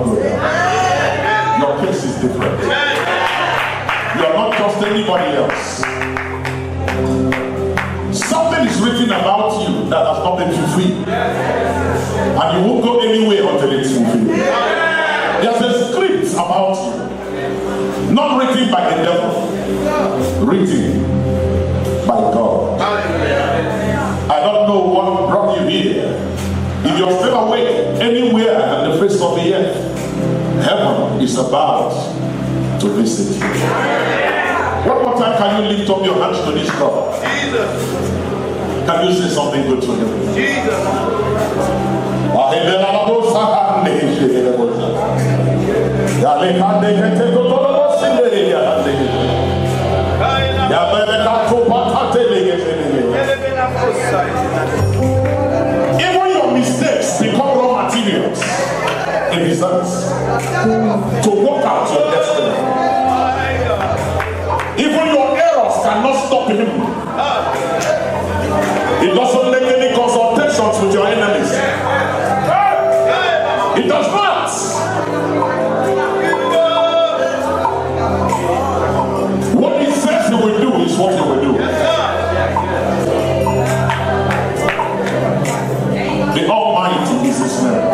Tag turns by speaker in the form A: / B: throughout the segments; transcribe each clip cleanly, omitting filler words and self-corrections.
A: to hell. Your case is different. You are not just anybody else. Something is written about you that has not been fulfilled. And you won't go anywhere until it's fulfilled. There's a script about you. Not written by the devil. Written by God. I don't know what brought you here. If you're still awake anywhere on the face of the earth, heaven is about to visit you. One more time, can you lift up your hands to this God? Jesus. Can you say something good to him? Jesus. Even your mistakes become raw materials in his hands to work out your destiny. Even your errors cannot stop him. It doesn't make any consultations with your enemies. It does not. What he says he will do is what he will do. The Almighty is his name.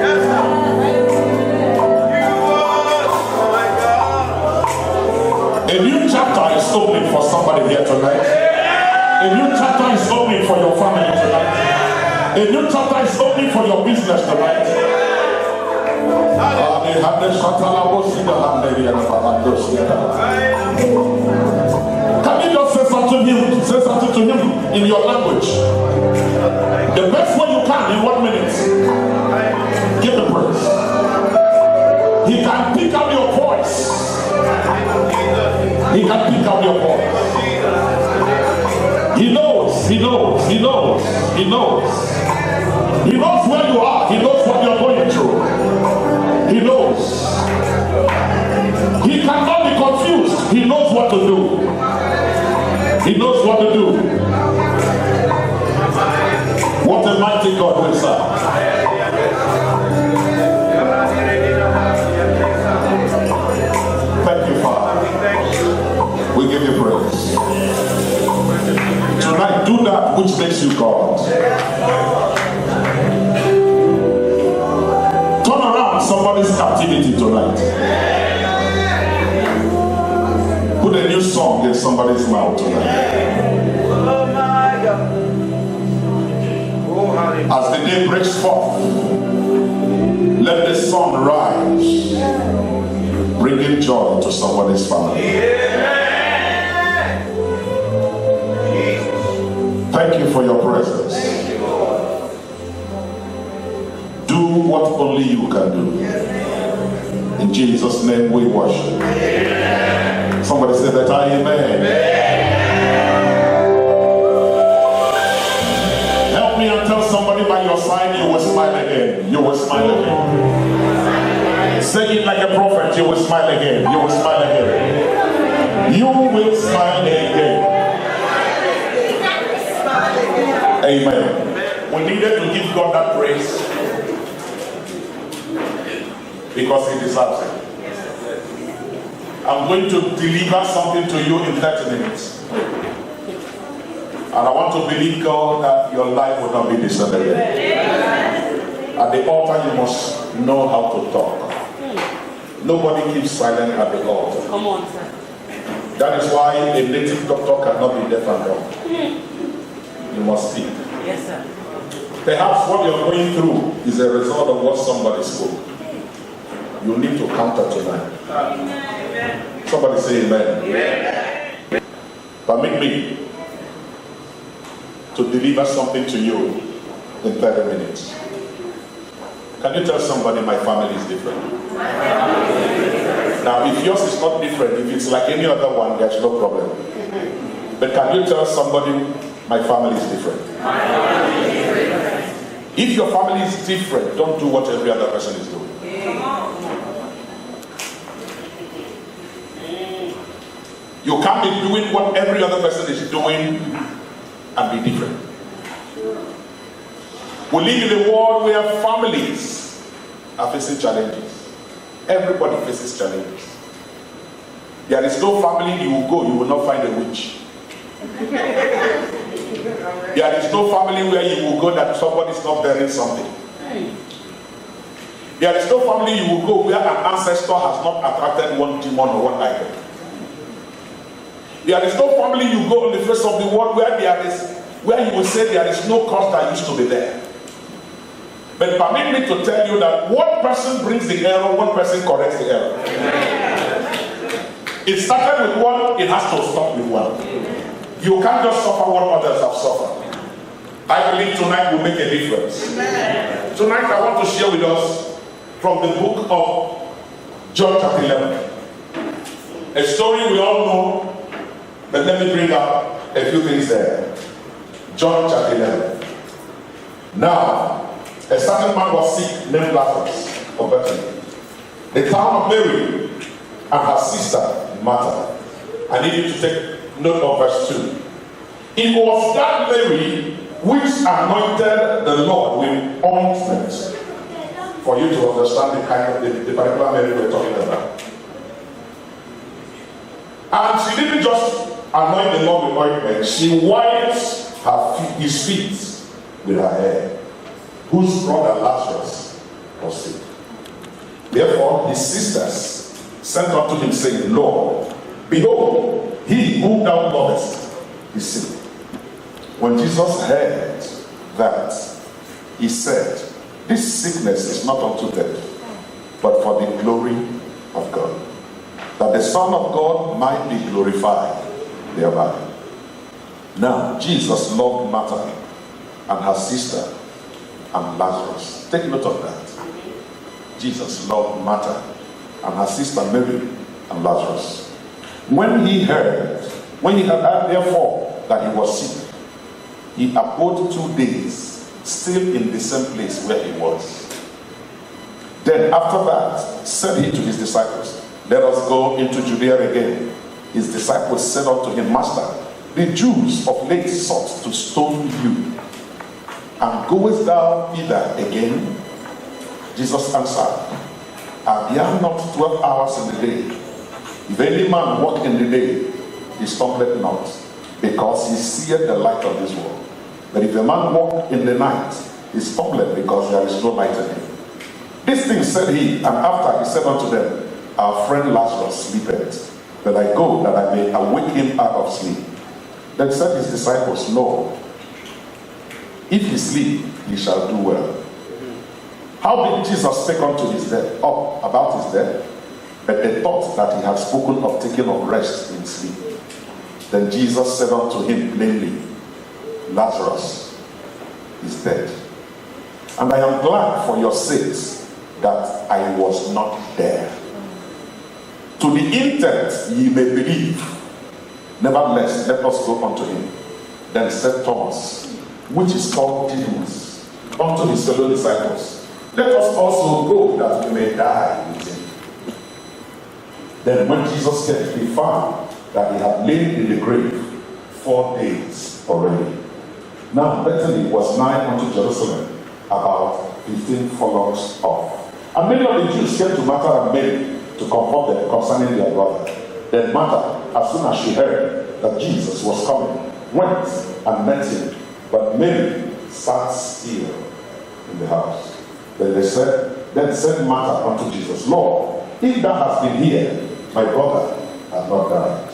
A: A new chapter is opening for somebody here tonight. A new chapter is opening for your family tonight. A new chapter is opening for your business tonight. Can you just say something to him? Say something to him in your language. The best way you can in 1 minute. Give the praise. He can pick up your voice. He can pick up your voice. He knows, he knows, he knows, he knows. He knows where you are. He knows what you're going through. He knows. He cannot be confused. He knows what to do. He knows what to do. What a mighty God we serve. Thank you, Father. We give you praise. Tonight, do that which makes you God. Turn around somebody's captivity tonight. Put a new song in somebody's mouth tonight. As the day breaks forth, let the sun rise, bringing joy to somebody's family. Thank you for your presence. Do what only you can do. In Jesus' name we worship. Somebody say that, amen. Help me and tell somebody by your side, you will smile again. You will smile again. Say it like a prophet, you will smile again. You will smile again. You will smile again. Amen. We needed to give God that praise because he deserves it. I'm going to deliver something to you in 30 minutes. And I want to believe, God, that your life will not be the same again. At the altar, you must know how to talk. Nobody keeps silent at the altar.
B: Come on, sir.
A: That is why a native doctor cannot be deaf and dumb. You must speak.
B: Yes, sir.
A: Perhaps what you're going through is a result of what somebody spoke. You need to counter tonight. Amen. Somebody say amen. Amen. Permit me to deliver something to you in 30 minutes. Can you tell somebody my family is different? Now, if yours is not different, if it's like any other one, there's no problem. But can you tell somebody my family is different? If your family is different, don't do what every other person is doing. You can't be doing what every other person is doing and be different. We live in a world where families are facing challenges. Everybody faces challenges. There is no family you will go, you will not find a witch. There is no family where you will go that somebody is not bearing something. There is no family you will go where an ancestor has not attracted one demon or one idol. There is no family you go on the face of the world where you will say there is no cause that used to be there. But permit me to tell you that one person brings the error, one person corrects the error. It started with one, it has to stop with one. You can't just suffer what others have suffered. I believe tonight will make a difference. Amen. Tonight I want to share with us from the book of John chapter 11. A story we all know, but let me bring up a few things there. John chapter 11. Now, a certain man was sick named Lazarus of Bethany, the town of Mary, and her sister Martha. I need you to take note of verse 2. It was that Mary which anointed the Lord with ointment. For you to understand the kind of the particular Mary we're talking about. And she didn't just anoint the Lord with ointment, she wiped his feet with her hair, whose brother Lazarus was sick. Therefore his sisters sent unto him, saying, Lord, behold, he whom thou lovest is sick. When Jesus heard that, he said, this sickness is not unto death, but for the glory of God, that the Son of God might be glorified thereby. Now, Jesus loved Martha and her sister and Lazarus. Take note of that. Jesus loved Martha and her sister Mary and Lazarus. When he had heard therefore that he was sick, he abode 2 days, still in the same place where he was. Then after that, said he to his disciples, let us go into Judea again. His disciples said unto him, Master, the Jews of late sought to stone you, and goest thou thither again? Jesus answered, are there not 12 hours in the day? If any man walk in the day, he stumbleth not, because he seeth the light of this world. But if a man walk in the night, he stumbleth, because there is no light in him. This thing said he, and after he said unto them, our friend Lazarus sleepeth, but I go that I may awake him out of sleep. Then said his disciples, Lord, if he sleep, he shall do well. How did Jesus take unto his death, up about his death? But they thought that he had spoken of taking of rest in sleep. Then Jesus said unto him plainly, Lazarus is dead. And I am glad for your sakes that I was not there, to the intent ye may believe. Nevertheless, let us go unto him. Then said Thomas, which is called Didymus, unto his fellow disciples, let us also go that we may die with him. Then when Jesus came, he found that he had lain in the grave 4 days already. Now Bethany was nigh unto Jerusalem, about 15 furlongs off. And many of the Jews came to Martha and Mary to comfort them concerning their brother. Then Martha, as soon as she heard that Jesus was coming, went and met him. But Mary sat still in the house. Then said Martha unto Jesus, Lord, if thou hast been here, my brother has not died.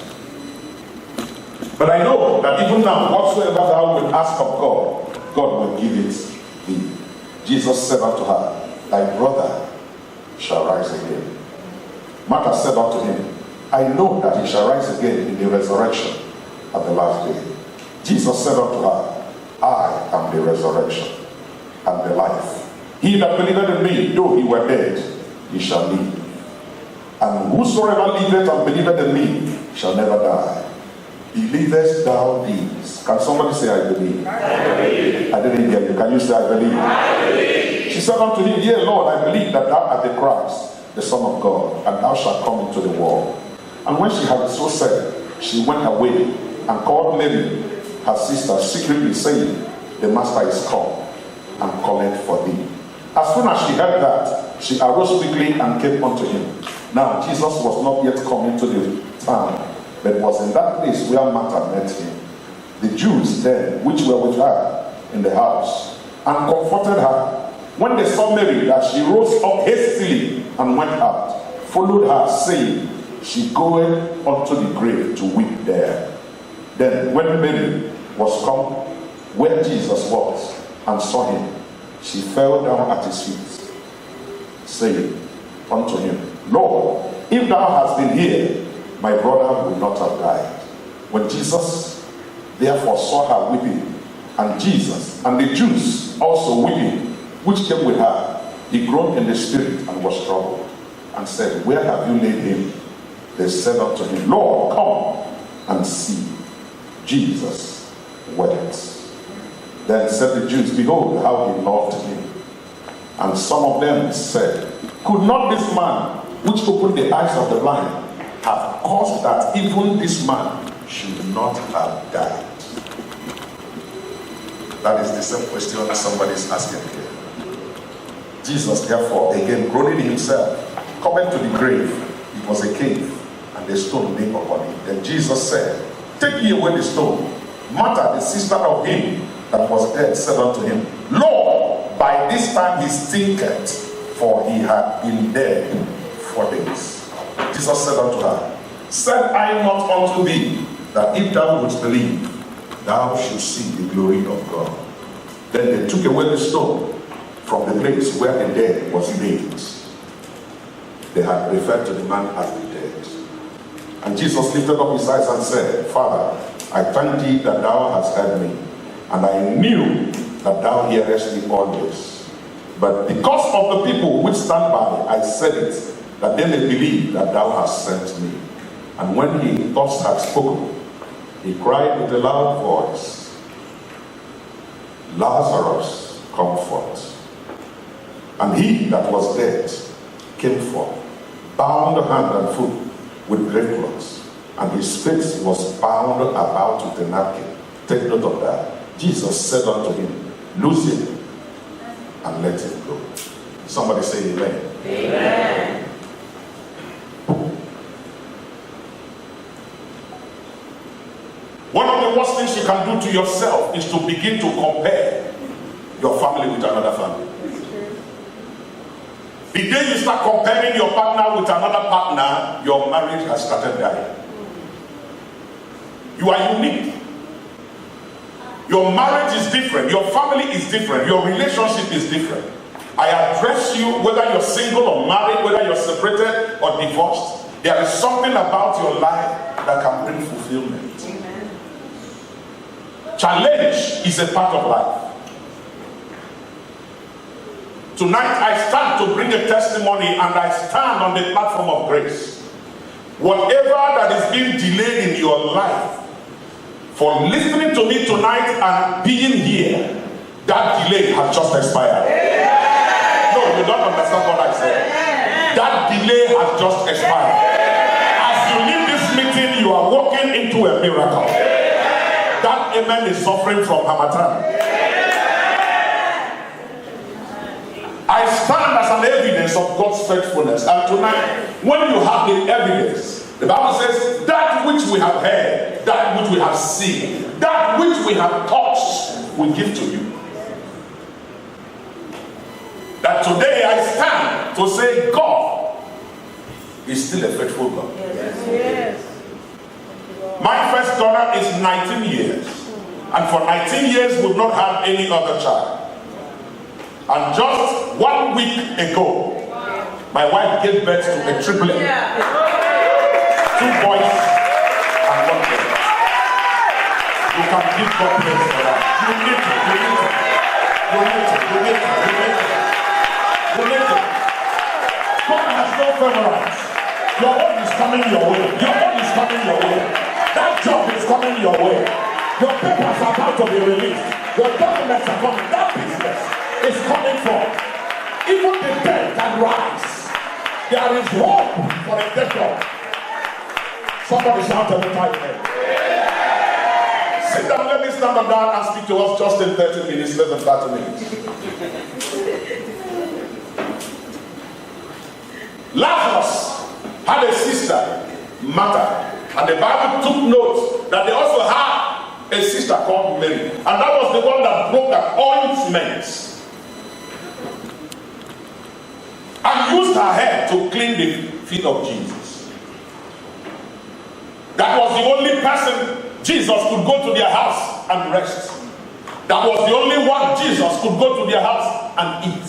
A: But I know that even now, whatsoever thou wilt ask of God, God will give it thee. Jesus said unto her, thy brother shall rise again. Martha said unto him, I know that he shall rise again in the resurrection at the last day. Jesus said unto her, I am the resurrection and the life. He that believeth in me, though he were dead, he shall live. And whosoever liveth and believeth in me shall never die. Believest thou these? Can somebody say, I believe? I believe. I didn't hear you. Can you say, I believe? I believe. She said unto him, yea, Lord, I believe that thou art the Christ, the Son of God, and thou shalt come into the world. And when she had so said, she went away and called Mary, her sister, secretly, saying, the Master is come and calleth for thee. As soon as she heard that, She arose quickly and came unto him. Now Jesus was not yet come into the town, but was in that place where Martha met him. The Jews then, which were with her in the house, and comforted her. When they saw Mary, that she rose up hastily and went out, followed her, saying, She goeth unto the grave to weep there. Then when Mary was come where Jesus was, and saw him, she fell down at his feet, saying unto him, Lord, if thou hadst been here, my brother would not have died. When Jesus therefore saw her weeping, and Jesus and the Jews also weeping, which came with her, he groaned in the spirit and was troubled, and said, Where have you laid him? They said unto him, Lord, come and see. Jesus wept. Then said the Jews, Behold, how he loved him. And some of them said, Could not this man, which opened the eyes of the blind, have caused that even this man should not have died? That is the same question that somebody is asking here. Jesus, therefore, again groaning himself, coming to the grave. It was a cave, and the stone lay upon it. Then Jesus said, Take ye away the stone. Martha, the sister of him that was dead, said unto him, Lord, by this time he stinketh, for he had been dead 4 days. Jesus said unto her, Said I not unto thee, that if thou wouldst believe, thou shouldst see the glory of God? Then they took away the stone from the place where the dead was laid. They had referred to the man as the dead. And Jesus lifted up his eyes and said, Father, I thank thee that thou hast heard me, and I knew that thou hearest me always. But because of the people which stand by, I said it, that they may believe that thou hast sent me. And when he thus had spoken, he cried with a loud voice, Lazarus, come forth. And he that was dead came forth, bound hand and foot with grave clothes, and his face was bound about with a napkin. Take note of that. Jesus said unto him, Loose him and let him go. Somebody say amen.
B: Amen.
A: One of the worst things you can do to yourself is to begin to compare your family with another family. The day you start comparing your partner with another partner, your marriage has started dying. You are unique. Your marriage is different. Your family is different. Your relationship is different. I address you whether you're single or married, whether you're separated or divorced. There is something about your life that can bring fulfillment. Amen. Challenge is a part of life. Tonight I stand to bring a testimony, and I stand on the platform of grace. Whatever that is being delayed in your life, for listening to me tonight and being here, that delay has just expired. No, you don't understand what I said. That delay has just expired. As you leave this meeting, you are walking into a miracle. That amen is suffering from Hamatan. I stand as an evidence of God's faithfulness. And tonight, when you have the evidence, the Bible says, that which we have heard, that which we have seen, that which we have touched, we give to you. That today I stand to say, God is still a faithful God. Yes. My first daughter is 19 years. And for 19 years, we've not had any other child. And just 1 week ago, my wife gave birth to a triplet. 2 boys and 1 girl. You can give God praise for that. You need it. God has no favorites. Your own is coming your way. Your own is coming your way. That job is coming your way. Your papers are about to be released. Your documents are coming. That business is coming forth. Even the dead can rise. There is hope for the dead dog. Somebody shout every time. Sit down, let me stand up down and speak to us just in 30 minutes, less than 30 minutes. Lazarus had a sister, Martha, and the Bible took note that they also had a sister called Mary, and that was the one that broke the ointment and used her hair to clean the feet of Jesus. That was the only person Jesus could go to their house and rest. That was the only one Jesus could go to their house and eat.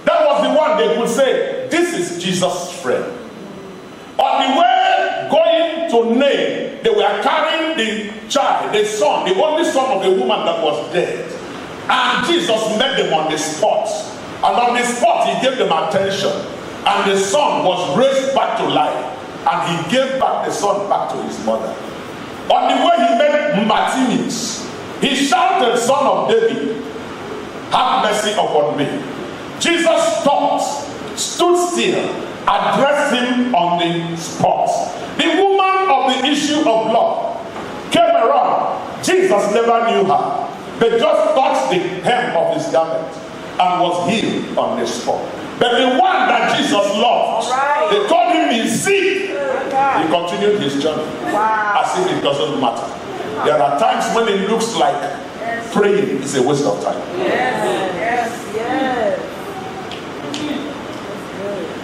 A: That was the one they could say, this is Jesus' friend. On the way going to Nain, they were carrying the child, the son, the only son of the woman that was dead. And Jesus met them on the spot. And on the spot, he gave them attention. And the son was raised back to life. And he gave back the son back to his mother. On the way, he met Bartimaeus. He shouted, Son of David, have mercy upon me. Jesus stopped, stood still, addressed him on the spot. The woman of the issue of blood came around. Jesus never knew her. They just touched the hem of his garment and was healed on the spot. But the one that Jesus loved, they told him he's sick. He continued his journey as if it doesn't matter. There are times when it looks like praying is a waste of time.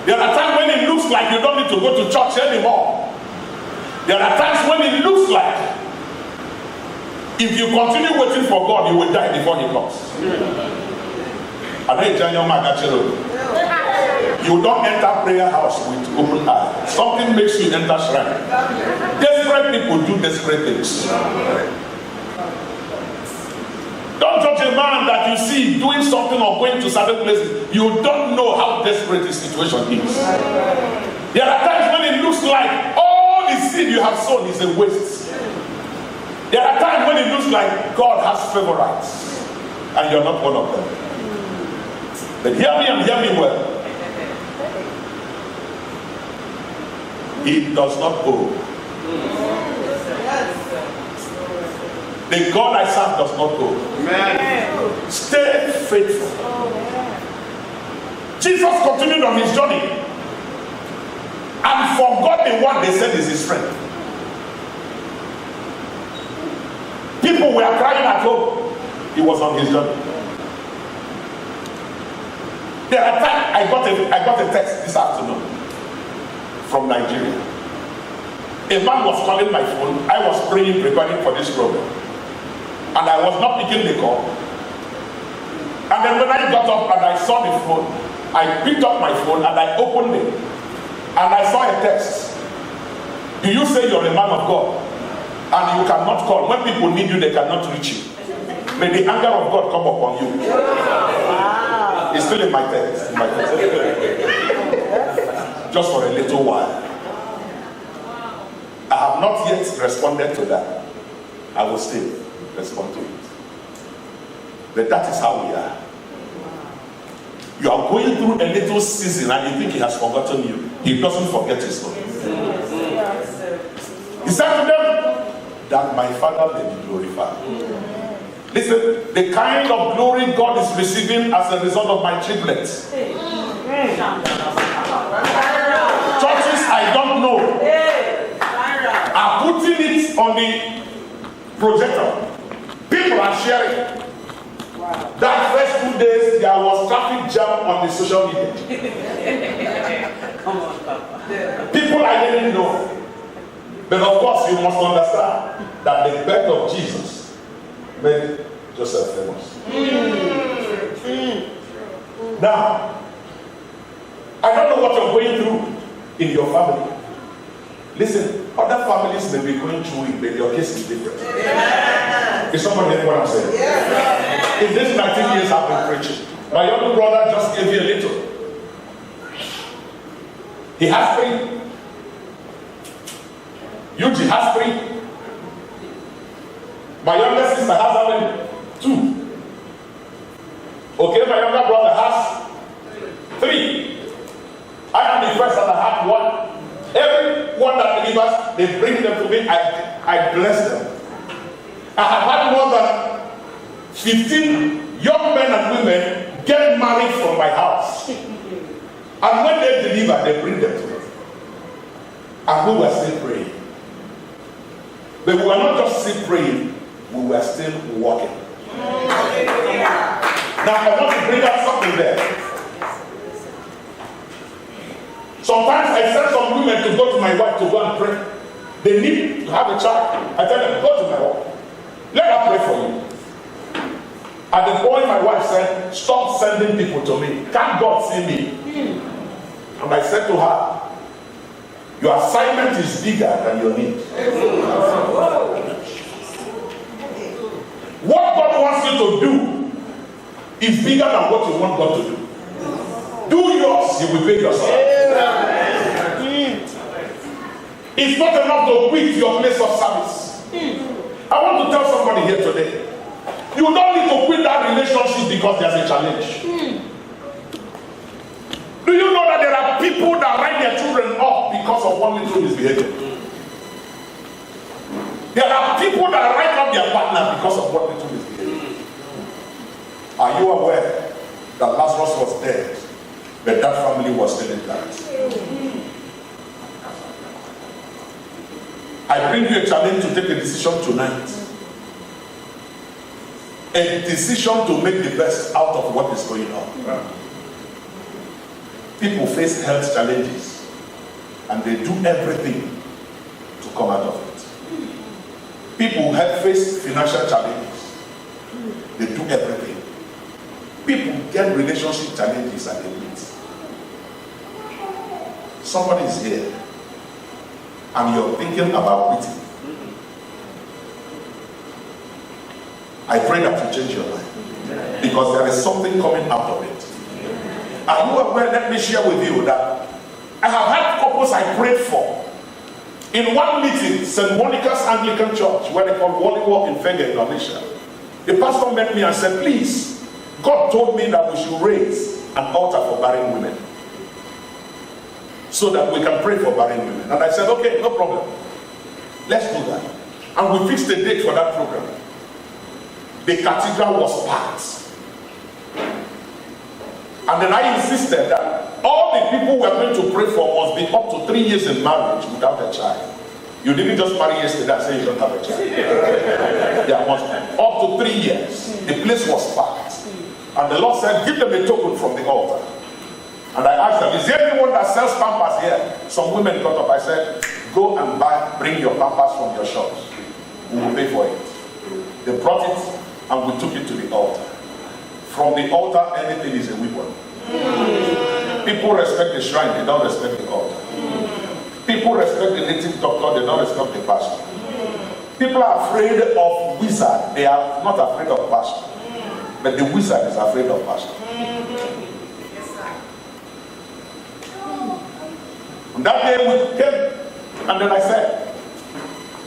A: There are times when it looks like you don't need to go to church anymore. There are times when it looks like if you continue waiting for God, you will die before he comes. You don't enter prayer house with open eye. Something makes you enter shrine. Desperate people do desperate things. Don't judge a man that you see doing something or going to certain places. You don't know how desperate his situation is. There are times when it looks like all the seed you have sown is a waste. There are times when it looks like God has favorites and you're not one of them. But hear me and hear me well. He does not owe. The God I serve does not owe. Amen. Stay faithful. Jesus continued on his journey and forgot the one they said is his friend. People were crying at home. He was on his journey. There are times I got a text this afternoon from Nigeria. A man was calling my phone. I was praying, preparing for this program. And I was not picking the call. And then when I got up and I saw the phone, I picked up my phone and I opened it. And I saw a text. Do you say you're a man of God? And you cannot call. When people need you, they cannot reach you. May the anger of God come upon you. Wow. It's still in my text. Just for a little while. I have not yet responded to that. I will still respond to it. But that is how we are. You are going through a little season and you think he has forgotten you. He doesn't forget his own. He said to them that my Father may be glorified. Listen, the kind of glory God is receiving as a result of my triplets. Churches I don't know are putting it on the projector. People are sharing. That first 2 days there was traffic jam on the social media. People I didn't know. But of course you must understand that the birth of Jesus made Joseph famous. Now, I don't know what you're going through in your family. Listen, other families may be going through it, but your case is different. Yeah. Is someone hearing what I'm saying? Yeah. In these 19 years I've been preaching, my younger brother just gave me a little. He has 3. Eugene has 3. My younger sister has how many? 2. Okay, my younger brother has 3. I am the first and I have 1. Everyone that delivers, they bring them to me. I bless them. I have had more than 15 young men and women get married from my house. And when they deliver, they bring them to me. And we were still praying. But we were not just still praying, we were still walking. Now I want to bring up something there. Sometimes I send some women to go to my wife to go and pray. They need to have a child. I tell them, go to my wife. Let her pray for you. At the point my wife said, stop sending people to me. Can't God see me? And I said to her, your assignment is bigger than your need. What God wants you to do is bigger than what you want God to do. Do yours, you will pay yourself. It's not enough to quit your place of service. I want to tell somebody here today, you don't need to quit that relationship because there's a challenge. Do you know that there are people that write their children off because of one little misbehavior? There are people that write off their partner because of one little misbehavior. Are you aware that Lazarus was dead, but that family was still intact? I bring you a challenge to take a decision tonight. A decision to make the best out of what is going on. People face health challenges and they do everything to come out of it. People have faced financial challenges. They do everything. People get relationship challenges and they quit. Somebody is here and you're thinking about quitting. I pray that you change your life because there is something coming out of it. Are you aware? Let me share with you that I have had couples I prayed for. In one meeting, St. Monica's Anglican Church, where they call Wallywood in Fenge, Indonesia, the pastor met me and said, please, God told me that we should raise an altar for barren women so that we can pray for barren women. And I said, okay, no problem. Let's do that. And we fixed a date for that program. The cathedral was packed. And then I insisted that all the people we are going to pray for must be up to 3 years in marriage without a child. You didn't just marry yesterday and say you don't have a child. Yeah, up to 3 years. The place was packed. And the Lord said, give them a token from the altar. And I asked them, is there anyone that sells pampers here? Some women got up. I said, go and bring your pampers from your shops. We will pay for it. They brought it and we took it to the altar. From the altar, anything is a weapon. People respect the shrine, they don't respect the altar. People respect the native doctor, they don't respect the pastor. People are afraid of wizard, they are not afraid of pastor. But the wizard is afraid of pastor. And that day we came, and then I said,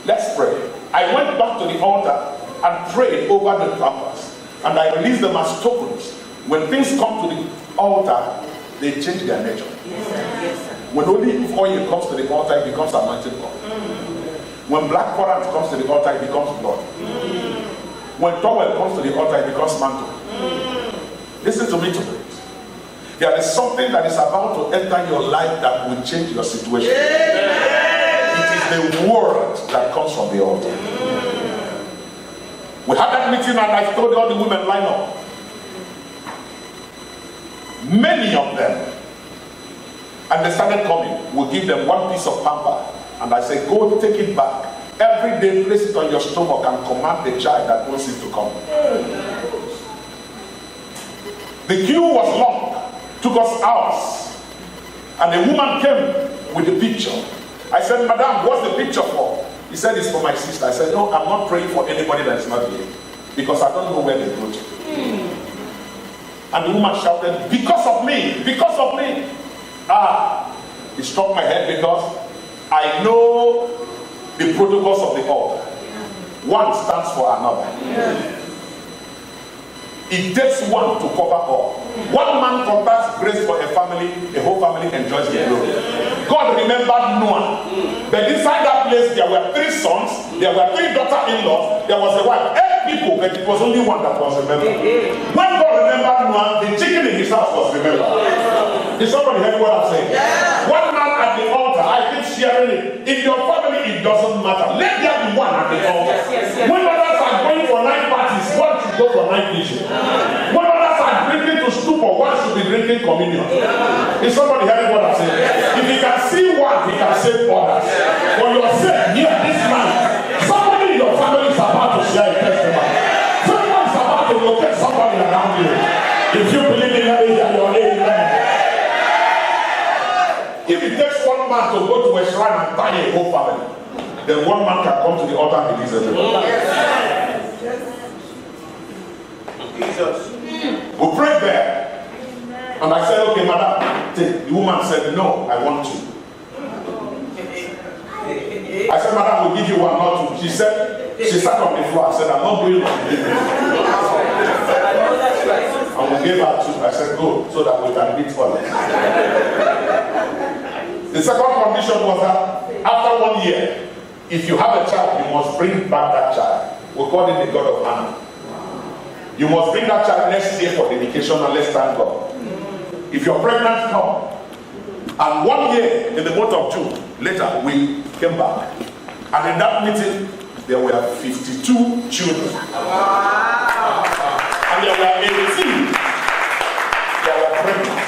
A: let's pray. I went back to the altar and prayed over the pampers. And I release them as tokens. When things come to the altar, they change their nature. Yes, sir. Yes, sir. When olive oil comes to the altar, it becomes anointed oil. When black currant comes to the altar, it becomes blood. When towel comes to the altar, it becomes mantle. Listen to me tonight. There is something that is about to enter your life that will change your situation. It is the word that comes from the altar. We had that meeting and I told all the women line up. Many of them. And they started coming. We'll give them one piece of pamper. And I said, go take it back. Every day place it on your stomach and command the child that wants it to come. The queue was long. Took us hours. And a woman came with the picture. I said, madam, what's the picture for? He said, it's for my sister. I said, no, I'm not praying for anybody that is not here. Because I don't know where they go to. And the woman shouted, because of me, because of me. It struck my head because I know the protocols of the altar. One stands for another. It takes one to cover all. One man converts grace for a family, the whole family enjoys the glory. God remembered Noah. But inside that place, there were 3 sons, there were 3 daughter-in-laws, there was a wife, 8 people, but it was only one that was remembered. When God remembered Noah, the chicken in his house was remembered. Is somebody hearing what I'm saying? Yeah. One man at the altar, I keep sharing it. In your family, it doesn't matter. Let there be one at the altar. When others are going for night parties, one should go for night vision. When others are drinking to stupor, one should be drinking communion. Is somebody hearing what I'm saying? If he can see one, he can save others. For your sake, here this night, somebody in your family is about to share a testimony. Someone is about to locate somebody around you. If you believe in that, your amen. If it takes one man to go to a shrine and tie a whole family, then one man can come to the altar and release everybody. Jesus. We prayed there. And I said, okay, madam, take. The woman said, no, I want two. I said, madam, we'll give you one, not two. She said, she sat on the floor. I said, I'm not going on the and we gave her two. I said, go, so that we can beat others. The second condition was that after 1 year, if you have a child, you must bring back that child. We call it the God of Hannah. You must bring that child next year for dedication and let's thank God. If you're pregnant, come. And 1 year, in the month of June, later, we came back. And in that meeting, there were 52 children. And there were 18 that were pregnant.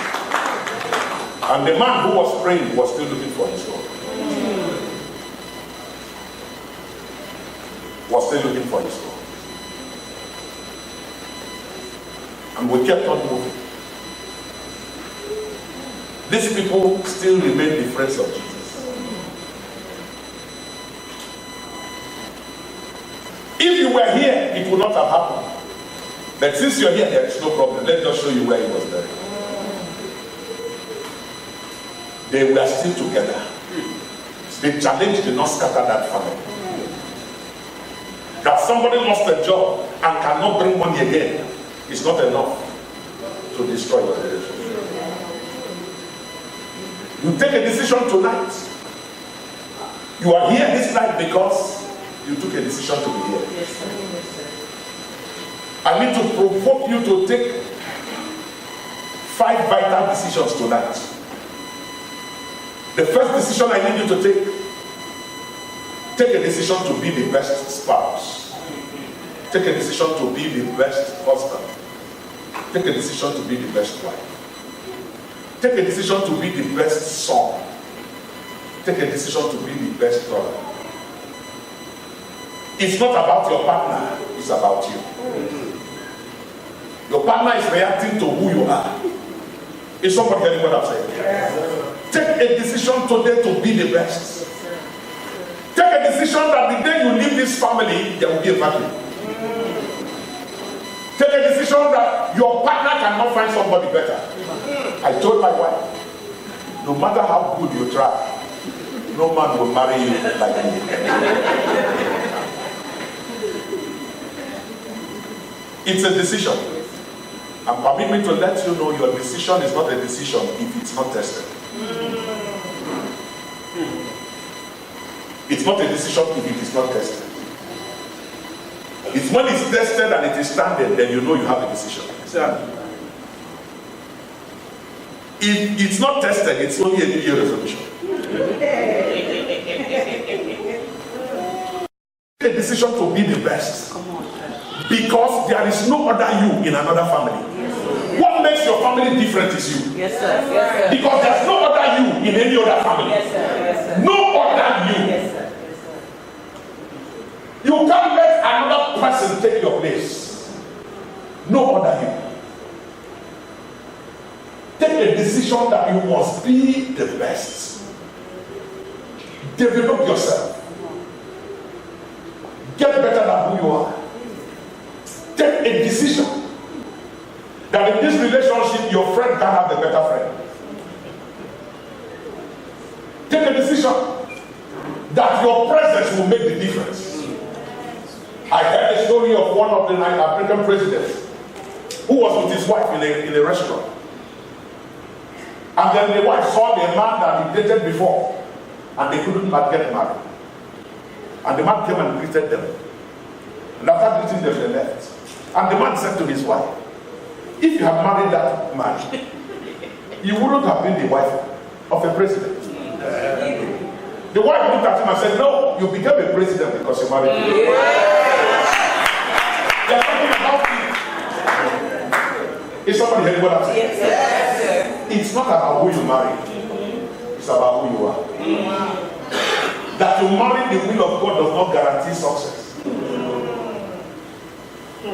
A: And the man who was praying was still looking for his God. Was still looking for his God. And we kept on moving. These people still remain the friends of Jesus. If you were here, it would not have happened. But since you're here, there is no problem. Let's just show you where he was buried. They were still together. The challenge did not scatter that family. That somebody lost a job and cannot bring money again is not enough to destroy your relationship. You take a decision tonight. You are here this night because you took a decision to be here. Yes, sir. Yes, sir. I need to provoke you to take 5 vital decisions tonight. The first decision I need you to take a decision to be the best spouse. Take a decision to be the best husband. Take a decision to be the best wife. Take a decision to be the best son. Take a decision to be the best brother. It's not about your partner, it's about you. Your partner is reacting to who you are. Is somebody hearing what I'm saying? Yes. Take a decision today to be the best. Take a decision that the day you leave this family, there will be a vacuum. Take a decision that your partner cannot find somebody better. I told my wife, no matter how good you try, no man will marry you like me. It's a decision. And permit me to let you know your decision is not a decision if it's not tested. It's not a decision if it is not tested. It's when it's tested and it is standard, then you know you have a decision. If it's not tested, it's only a New Year resolution. A decision to be the best. Because there is no other you in another family. What makes your family different is you. Yes, sir. Yes, sir. Because there's no other you in any other family. Yes, sir. Yes, sir. No other you. Yes, sir. Yes, sir. You can't let another person take your place. No other you. Take a decision that you must be the best. Develop yourself. Get better than who you are. Take a decision that in this relationship your friend can have a better friend. Take a decision that your presence will make the difference. I heard the story of one of the African presidents who was with his wife in a restaurant. And then the wife saw the man that he dated before and they couldn't get married. And the man came and greeted them. And after greeting them, they left. And the man said to his wife, if you have married that man, you wouldn't have been the wife of a president. The wife looked at him and said, no, you became a president because you married him. They're talking about it. Is somebody hearing what I'm saying? Yes. It's not about who you marry. It's about who you are. That you marry the will of God does not guarantee success.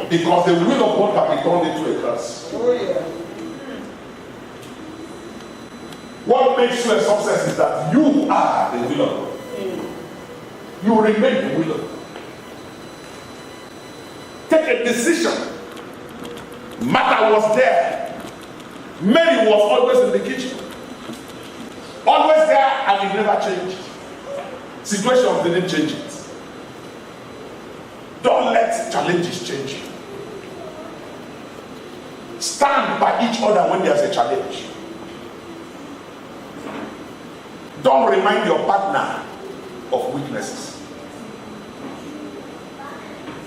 A: Because the will of God can be turned into a curse. What makes you a success is that you are the will of God. You remain the will of God. Take a decision. Martha was there. Mary was always in the kitchen. Always there, and it never changed. Situations didn't change it. Don't let challenges change you. Stand by each other when there's a challenge. Don't remind your partner of weaknesses.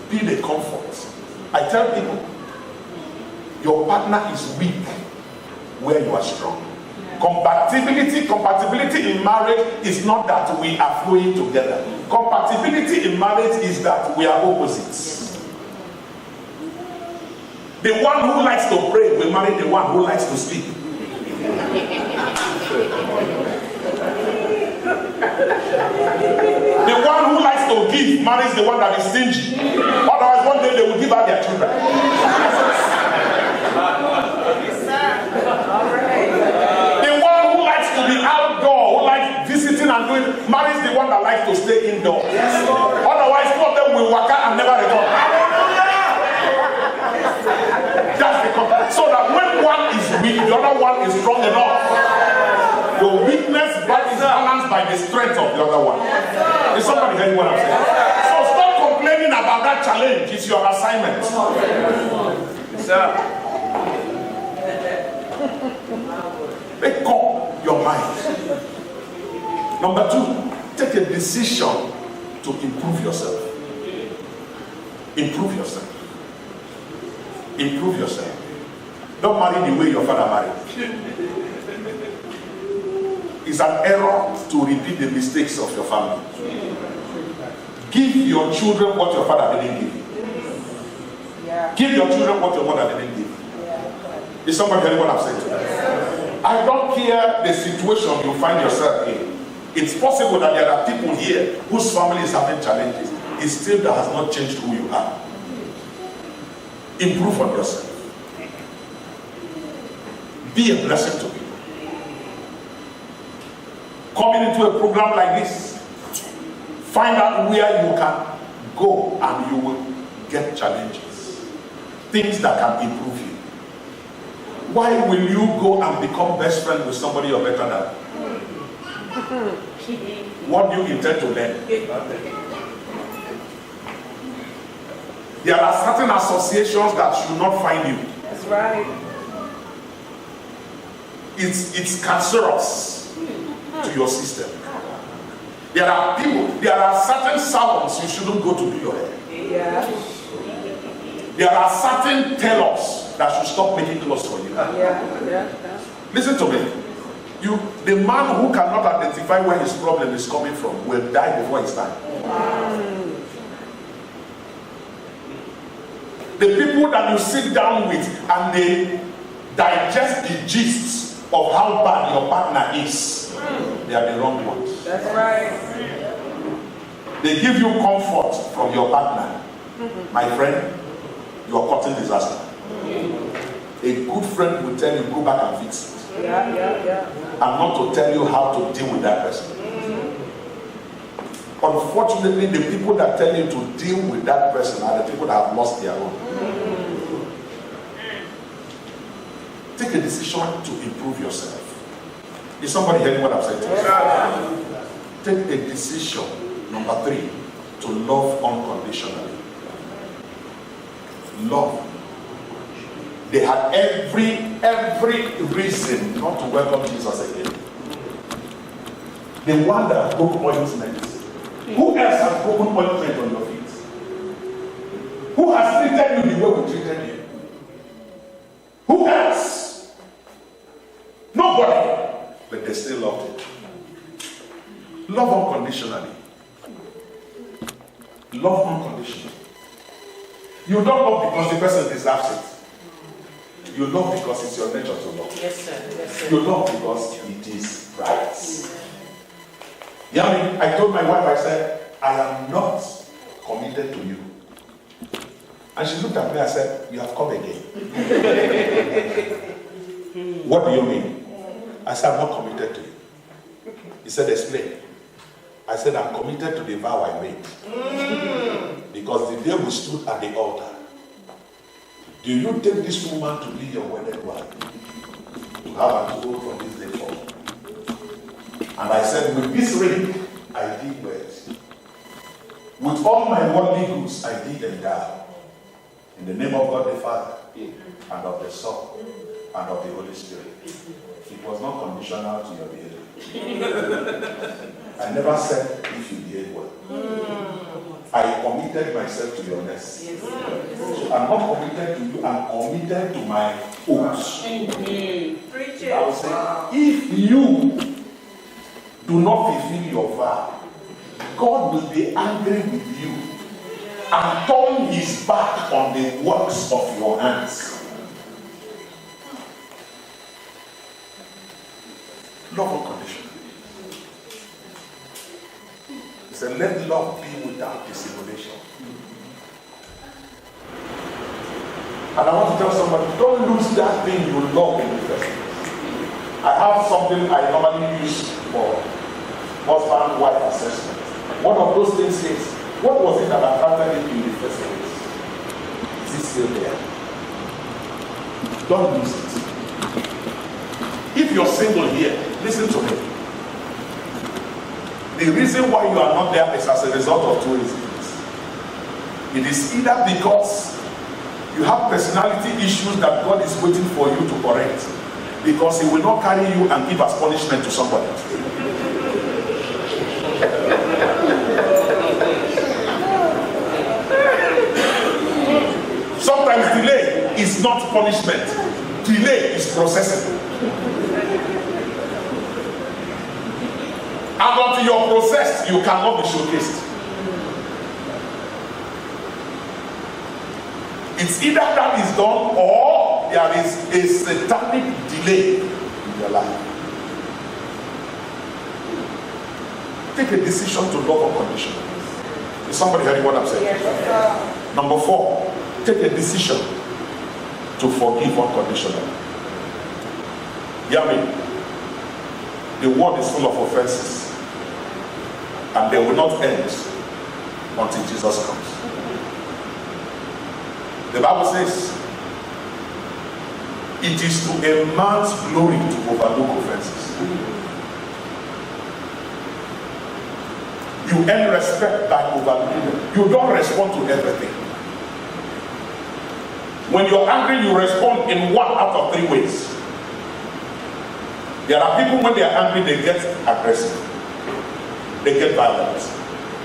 A: Be the comfort. I tell people, your partner is weak where you are strong. Compatibility in marriage is not that we are flowing together. Compatibility in marriage is that we are opposites. The one who likes to pray will marry the one who likes to sleep. The one who likes to give marries the one that is stingy. Otherwise, one day they will give out their children. The one who likes to be outdoor, who likes visiting and doing, marries the one that likes to stay indoors. Otherwise, two of them will work out and never return. That's the concept. So that when one is weak, the other one is strong enough. Your weakness is balanced by the strength of the other one. Is somebody hearing what I'm saying? So stop complaining about that challenge. It's your assignment. Yes, sir. Make up your mind. Number 2, take a decision to improve yourself. Improve yourself. Improve yourself. Don't marry the way your father married. It's an error to repeat the mistakes of your family. Give your children what your father didn't give. Give your children what your mother didn't give. Is somebody hearing what I'm saying to you? I don't care the situation you find yourself in. It's possible that there are people here whose family is having challenges. It still that has not changed who you are. Improve on yourself. Be a blessing to people. Coming into a program like this, find out where you can go and you will get challenges. Things that can improve you. Why will you go and become best friend with somebody you're better than? What do you intend to learn? There are certain associations that should not find you.
B: That's right.
A: It's cancerous to your system. There are certain salons you shouldn't go to do your hair.
B: Yeah.
A: There are certain tailors that should stop making clothes for you.
B: Yeah.
A: Listen to me. The man who cannot identify where his problem is coming from will die before his time. The people that you sit down with and they digest the gist of how bad your partner is, they are the wrong ones.
B: That's right.
A: They give you comfort from your partner. My friend, you are caught in disaster. A good friend will tell you, go back and fix it.
B: Yeah.
A: And not to tell you how to deal with that person. Unfortunately, the people that tell you to deal with that person are the people that have lost their own. Take a decision to improve yourself. Is somebody hearing what I'm saying to you? Take a decision, number 3, to love unconditionally. Love. They had every reason not to welcome Jesus again. The one that broke ointment. Who else has broken ointment on your feet? Who has treated you the way we treated you? Who else? Nobody. Love unconditionally. You don't love because the person deserves it. You love because it's your nature to love.
B: Yes, sir. Yes, sir.
A: You love because it is right. Yeah, I told my wife, I said, I am not committed to you. And she looked at me and said, you have come again. What do you mean? I said, I'm not committed to you. He said, explain. I said, I'm committed to the vow I made. Because the day we stood at the altar, do you take this woman to be your wedded wife? To have her to hold from this day forward. And I said, with this ring, I did wed. With all my worldly goods, I did endow. In the name of God the Father, and of the Son, and of the Holy Spirit. It was not conditional to your behavior. I never said if you behave well. I committed myself to your nest. So I'm not committed to you, I'm committed to my oaths. I will say, if you do not fulfill your vow, God will be angry with you and turn his back on the works of your hands. Love unconditional. He said, let love be without dissimulation. And I want to tell somebody, don't lose that thing you love in the first place. I have something I normally use for husband-wife assessment. One of those things is, what was it that attracted you in the first place? Is it still there? Don't lose it. If you're single here, listen to me. The reason why you are not there is as a result of two reasons. It is either because you have personality issues that God is waiting for you to correct, because he will not carry you and give as punishment to somebody. Sometimes delay is not punishment. Delay is processing. And until you're processed, you cannot be showcased. It's either that is done or there is a satanic delay in your life. Take a decision to love unconditionally. Is somebody hearing what I'm saying?
B: Yes,
A: Number 4, take a decision to forgive unconditionally. Hear me. The world is full of offenses, and they will not end until Jesus comes. The Bible says, it is to a man's glory to overlook offenses. You earn respect by overlooking them. You don't respond to everything. When you're angry, you respond in 1 out of 3 ways. There are people, when they are angry, they get aggressive. They get violent.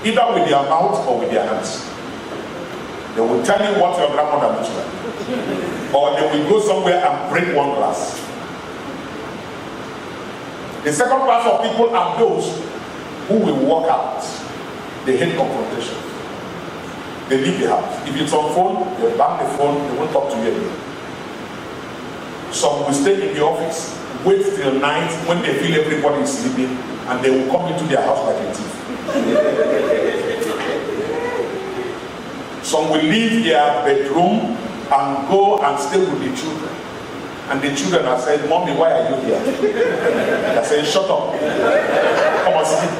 A: Either with their mouth or with their hands. They will tell you what your grandmother looks like. Or they will go somewhere and break one glass. The second class of people are those who will walk out. They hate confrontation. They leave the house. If it's on phone, they bang the phone, they won't talk to you again. Some will stay in the office, wait till night when they feel everybody is sleeping, and they will come into their house like a thief. Some will leave their bedroom and go and stay with the children. And the children are saying, Mommy, why are you here? They're saying, shut up. Come and sleep.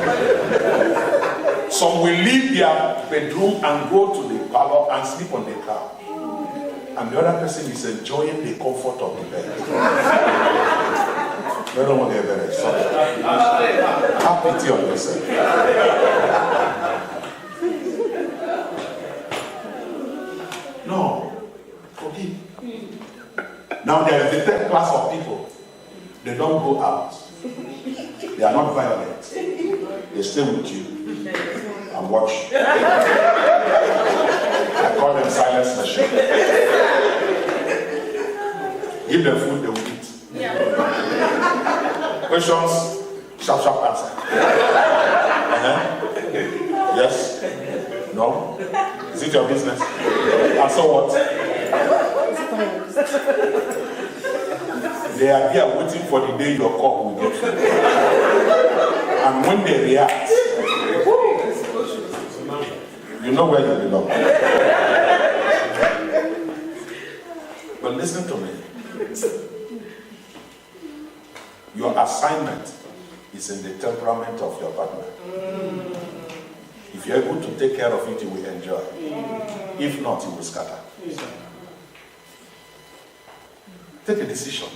A: Some will leave their bedroom and go to the parlor and sleep on the couch. And the other person is enjoying the comfort of the bed. They don't want to get very excited. Have pity on yourself. No. Forgive. Now there is the third class of people. They don't go out. They are not violent. They stay with you and watch. I call them silence machine. Give them food, they will eat. Questions? Sharp answer. Yes? No? Is it your business? And so what? They are here waiting for the day your cock will get filled. And when they react, you know where you belong. But listen to me. Your assignment is in the temperament of your partner. If you're able to take care of it, you will enjoy. If not, you will scatter. Take a decision.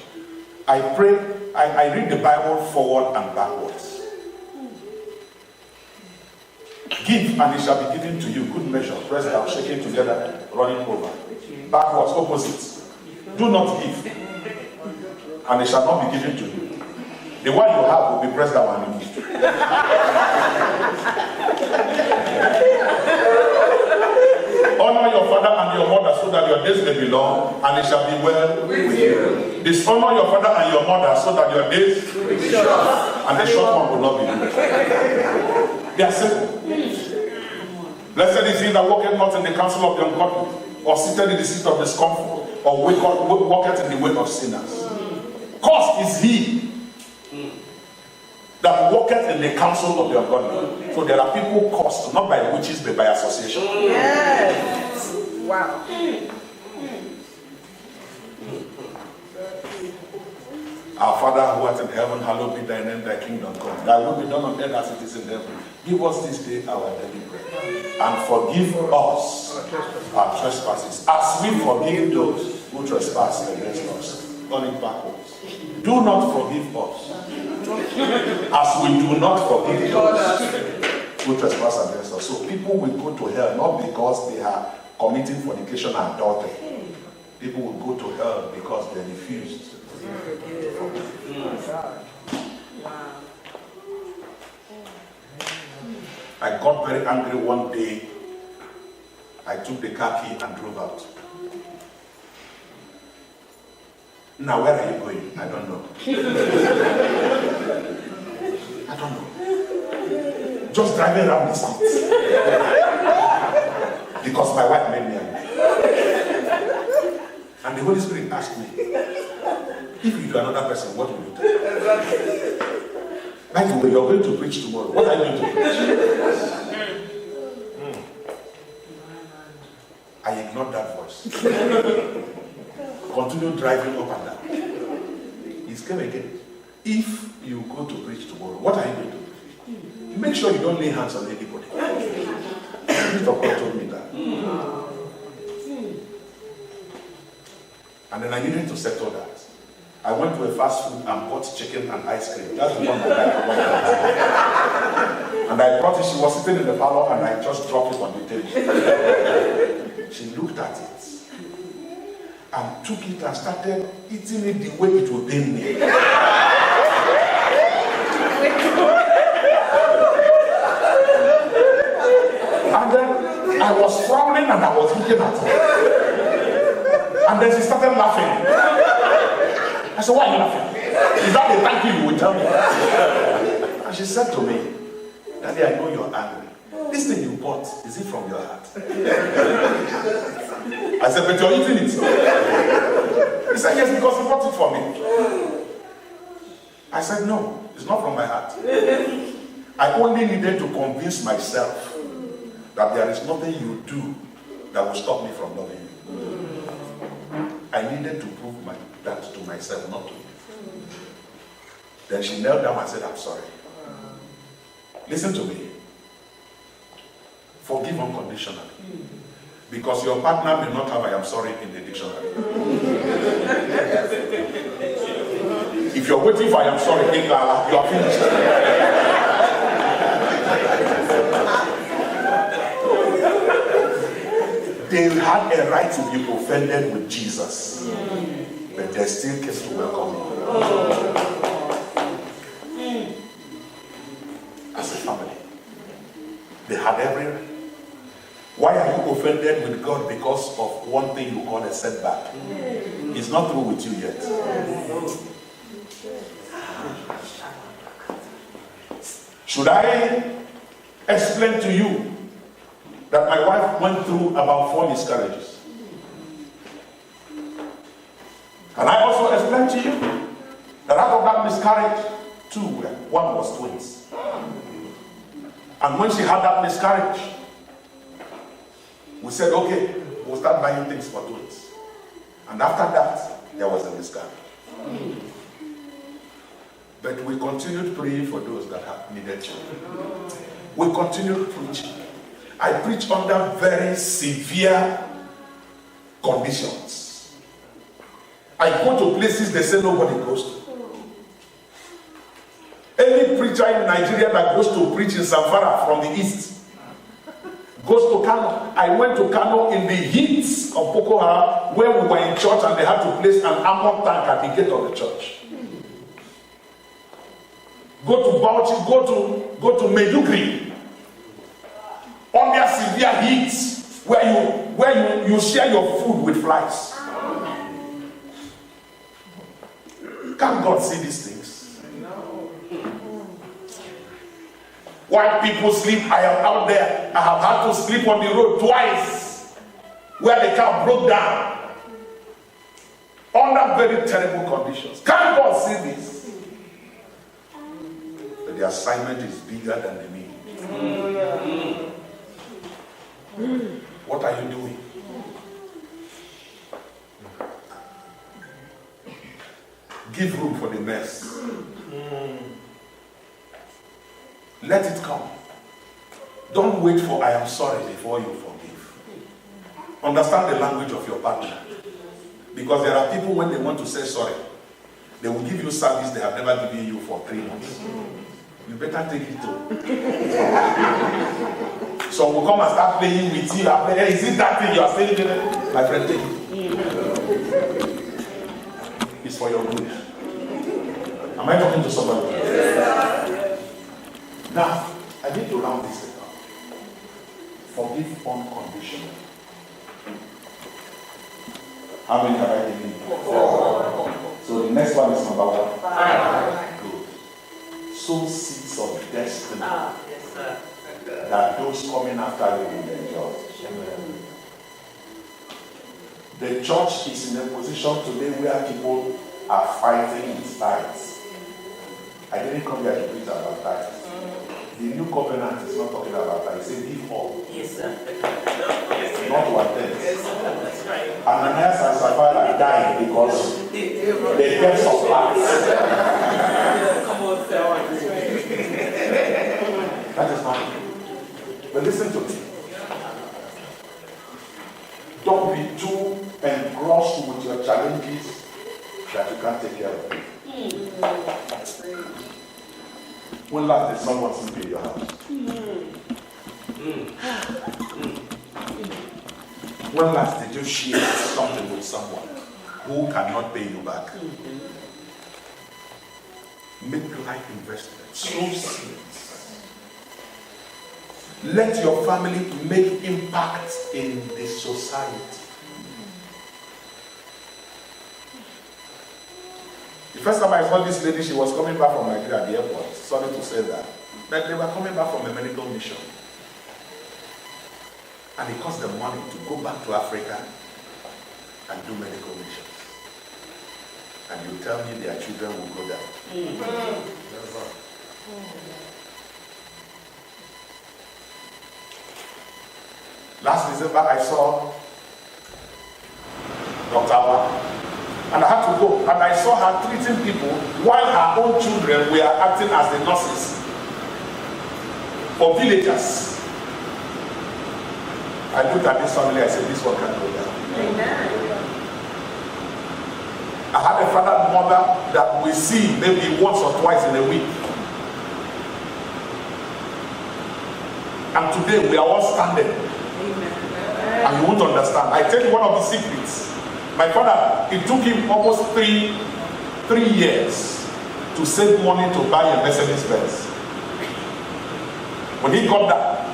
A: I pray, I read the Bible forward and backwards. Give and it shall be given to you. Good measure, pressed down, shaken together, running over. Backwards, opposite. Do not give, and it shall not be given to you. The one you have will be pressed down and removed. Honor your father and your mother so that your days may be long and it shall be well with you. Dishonor your father and your mother so that your days will be short and the short one will not be good. They are simple. Blessed is he that walketh not in the counsel of the ungodly, or sitteth in the seat of discomfort, or walketh in the way of sinners. Cursed is he that walketh in the counsel of the ungodly. So there are people cursed not by witches but by association.
B: Yes. Wow.
A: Our Father who art in heaven, hallowed be thy name, thy kingdom come. Thy will be done on earth as it is in heaven. Give us this day our daily bread. And forgive us our trespasses, as we forgive those who trespass against us. Turn it backwards. Do not forgive us, as we do not forgive those who trespass against us. So people will go to hell not because they are committing fornication and adultery. People will go to hell because they refused. I got very angry one day. I took the car key and drove out. Now, where are you going? I don't know. I don't know. Just driving around the streets. Because my wife made me angry. And the Holy Spirit asked me, if you do another person, what will you do? By the way, you're going to preach tomorrow. What are you going to preach? I ignored that voice. Continue driving up and down. He's came again. If you go to preach tomorrow, what are you going to do? Make sure you don't lay hands on anybody. The Spirit of God told me that. And then I needed to settle that. I went to a fast food and bought chicken and ice cream. That's the one that I wanted. And I brought it. She was sitting in the parlor and I just dropped it on the table. She looked at it and took it and started eating it the way it would pain me. And then I was frowning and I was looking at her. And then she started laughing. I said, why are you laughing? Is that the thank you you will tell me? And she said to me, Daddy, I know you're angry. This thing you bought, is it from your heart? I said, but you're eating it. He said, yes, because he bought it for me. I said, no, it's not from my heart. I only needed to convince myself that there is nothing you do that will stop me from loving you. I needed to prove that to myself, not to you. Then she knelt down and said, I'm sorry. Listen to me. Forgive unconditionally. Because your partner may not have I am sorry in the dictionary. If you're waiting for I am sorry, you are finished. They had a right to be offended with Jesus, but they still came to welcome him. As a family, they had every right. Why are you offended with God because of one thing you call a setback? It's not through with you yet. Should I explain to you that my wife went through about 4 miscarriages. And I also explained to you that out of that miscarriage, 2 were, 1 was twins. And when she had that miscarriage, we said, okay, we'll start buying things for twins. And after that, there was a miscarriage. But we continued praying for those that have needed children. We continued preaching. I preach under very severe conditions. I go to places they say nobody goes to. Any preacher in Nigeria that goes to preach in Zamfara from the east goes to Kano. I went to Kano in the heat of Boko Haram, where we were in church and they had to place an armored tank at the gate of the church. Go to Bauchi, go to Maiduguri, under severe heat, where you share your food with flies. Can't God see these things? While people sleep, I am out there. I have had to sleep on the road twice, where the car broke down, under very terrible conditions. Can't God see this? But the assignment is bigger than the need. What are you doing? Give room for the mess. Let it come. Don't wait for I am sorry before you forgive. Understand the language of your partner. Because there are people, when they want to say sorry, they will give you service they have never given you for 3 months. You better take it too. So we'll come and start playing with you. Hey, is it that thing you are saying? My friend, take it. It's for your good. Am I talking to somebody? Yes. Now, I need to round this thing up. Forgive unconditionally. How many have I given you? 4. So the next one is number 1. 5. Good. Sow seeds of destiny. Yes, sir. That those coming after you will enjoy. The church is in a position today where people are fighting with tithes. I didn't come here to preach about tithes. The new covenant is not talking about tithes. It's a give all. Yes, sir. Not one tenth. Yes, that's right. Ananias and Sapphira died because the debts of tithes. Come on, that is not true. But listen to me. Don't be too engrossed with your challenges that you can't take care of it. When last did someone sleep in your house? When last did you share something with someone who cannot pay you back? Make life investments. Sow seeds. Let your family make impact in the society. The first time I saw this lady, she was coming back from Nigeria at the airport. Sorry to say that. But they were coming back from a medical mission. And it cost them money to go back to Africa and do medical missions. And you tell me their children will go there. Last December, I saw Dr. Awa, and I had to go, and I saw her treating people while her own children were acting as the nurses for villagers. I looked at this family, I said, this one can't go there. Amen. I had a father and mother that we see maybe once or twice in a week. And today we are all standing. And you won't understand. I tell you one of the secrets. My father, it took him almost three years to save money to buy a Mercedes Benz. When he got that,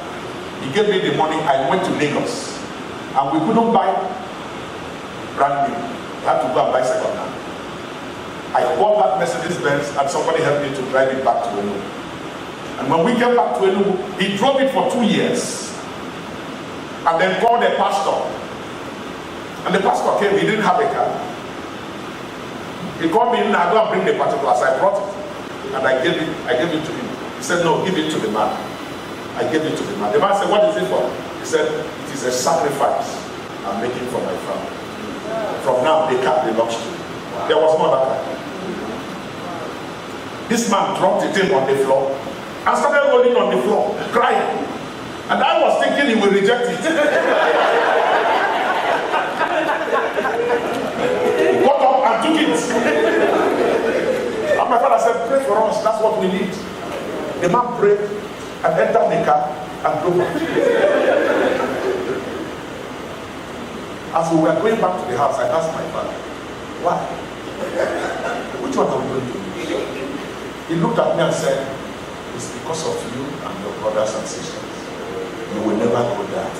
A: he gave me the money. I went to Lagos, and we couldn't buy brand new. We had to go and buy second hand. I bought that Mercedes Benz, and somebody helped me to drive it back to Enugu. And when we came back to Enugu, he drove it for 2 years. and then called the pastor. And the pastor came, he didn't have a car. He called me, I go and bring the particulars. I brought it and I gave it to him. He said, no, give it to the man. I gave it to the man. The man said, what is it for? He said, it is a sacrifice I'm making for my family. From now, the car belongs to me. There was no other car. This man dropped it in on the floor and started rolling on the floor, crying. And I was thinking he will reject it. He got up and took it. And my father said, pray for us, that's what we need. The man prayed and entered the car and drove off. As we were going back to the house, I asked my father, why? Which one are we going to do? He looked at me and said, it's because of you and your brothers and sisters. You will never go there.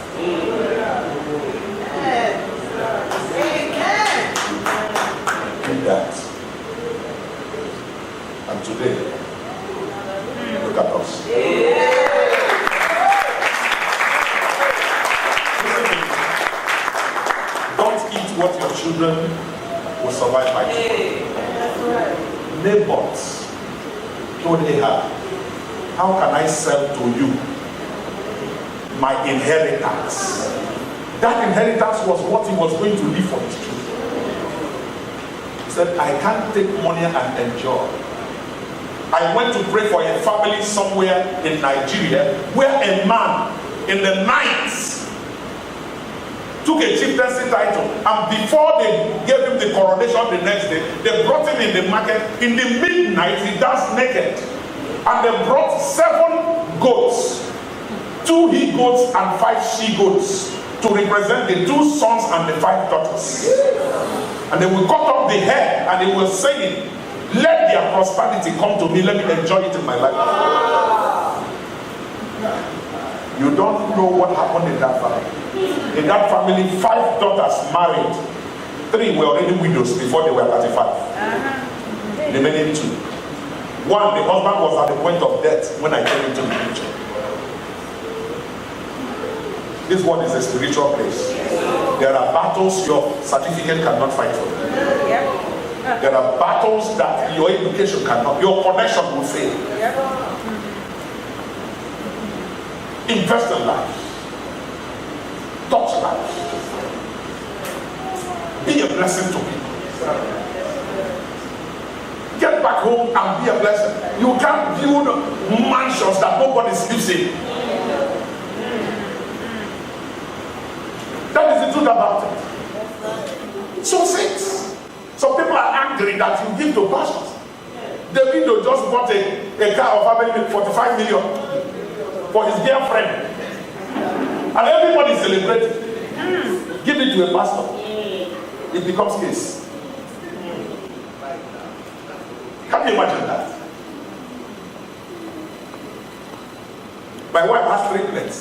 A: Do that. And today, look at us. Don't eat what your children will survive by tomorrow. Neighbors told Ahab, how can I sell to you my inheritance? That inheritance was what he was going to leave for his children. He said, I can't take money and enjoy. I went to pray for a family somewhere in Nigeria where a man in the night took a chieftaincy title, and before they gave him the coronation the next day, they brought him in the market. In the midnight, he danced naked, and they brought 7 goats, 2 he goats and 5 she goats, to represent the 2 sons and the 5 daughters. And they will cut off the hair, and they will say, let their prosperity come to me, let me enjoy it in my life. You don't know what happened in that family. In that family, 5 daughters married. 3 were already widows before they were 35. The remaining 2. 1, the husband was at the point of death when I came into the picture. This one is a spiritual place. There are battles your certificate cannot fight for. There are battles that your education cannot, your connection will fail. Invest in life. Touch life. Be a blessing to people. Get back home and be a blessing. You can't build mansions that nobody sleeps in. That is the truth about it. So things. Some people are angry that you give to pastors. David just bought a car of family 45 million for his girlfriend. And everybody celebrated. Give it to a pastor. It becomes case. Can you imagine that? My wife has 3 plates.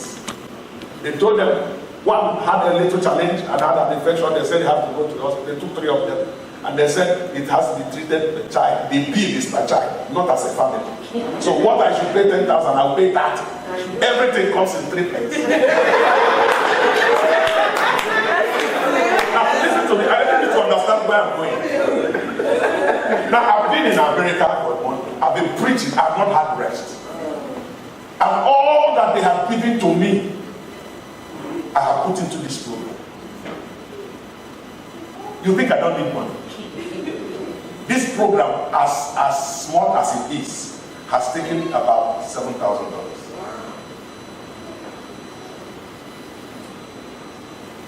A: They told them one had a little challenge and had an infection. They said they have to go to the hospital. They took 3 of them. And they said it has to be treated per child. The bill is per child, not as a family. So what I should pay 10,000, I'll pay 30. Everything comes in 3 plates. Now listen to me. I need to understand where I'm going. Now I've been in America for a month. I've been preaching. I've not had rest. And all that they have given to me, I have put into this program. You think I don't need money? This program, as small as it is, has taken about $7,000.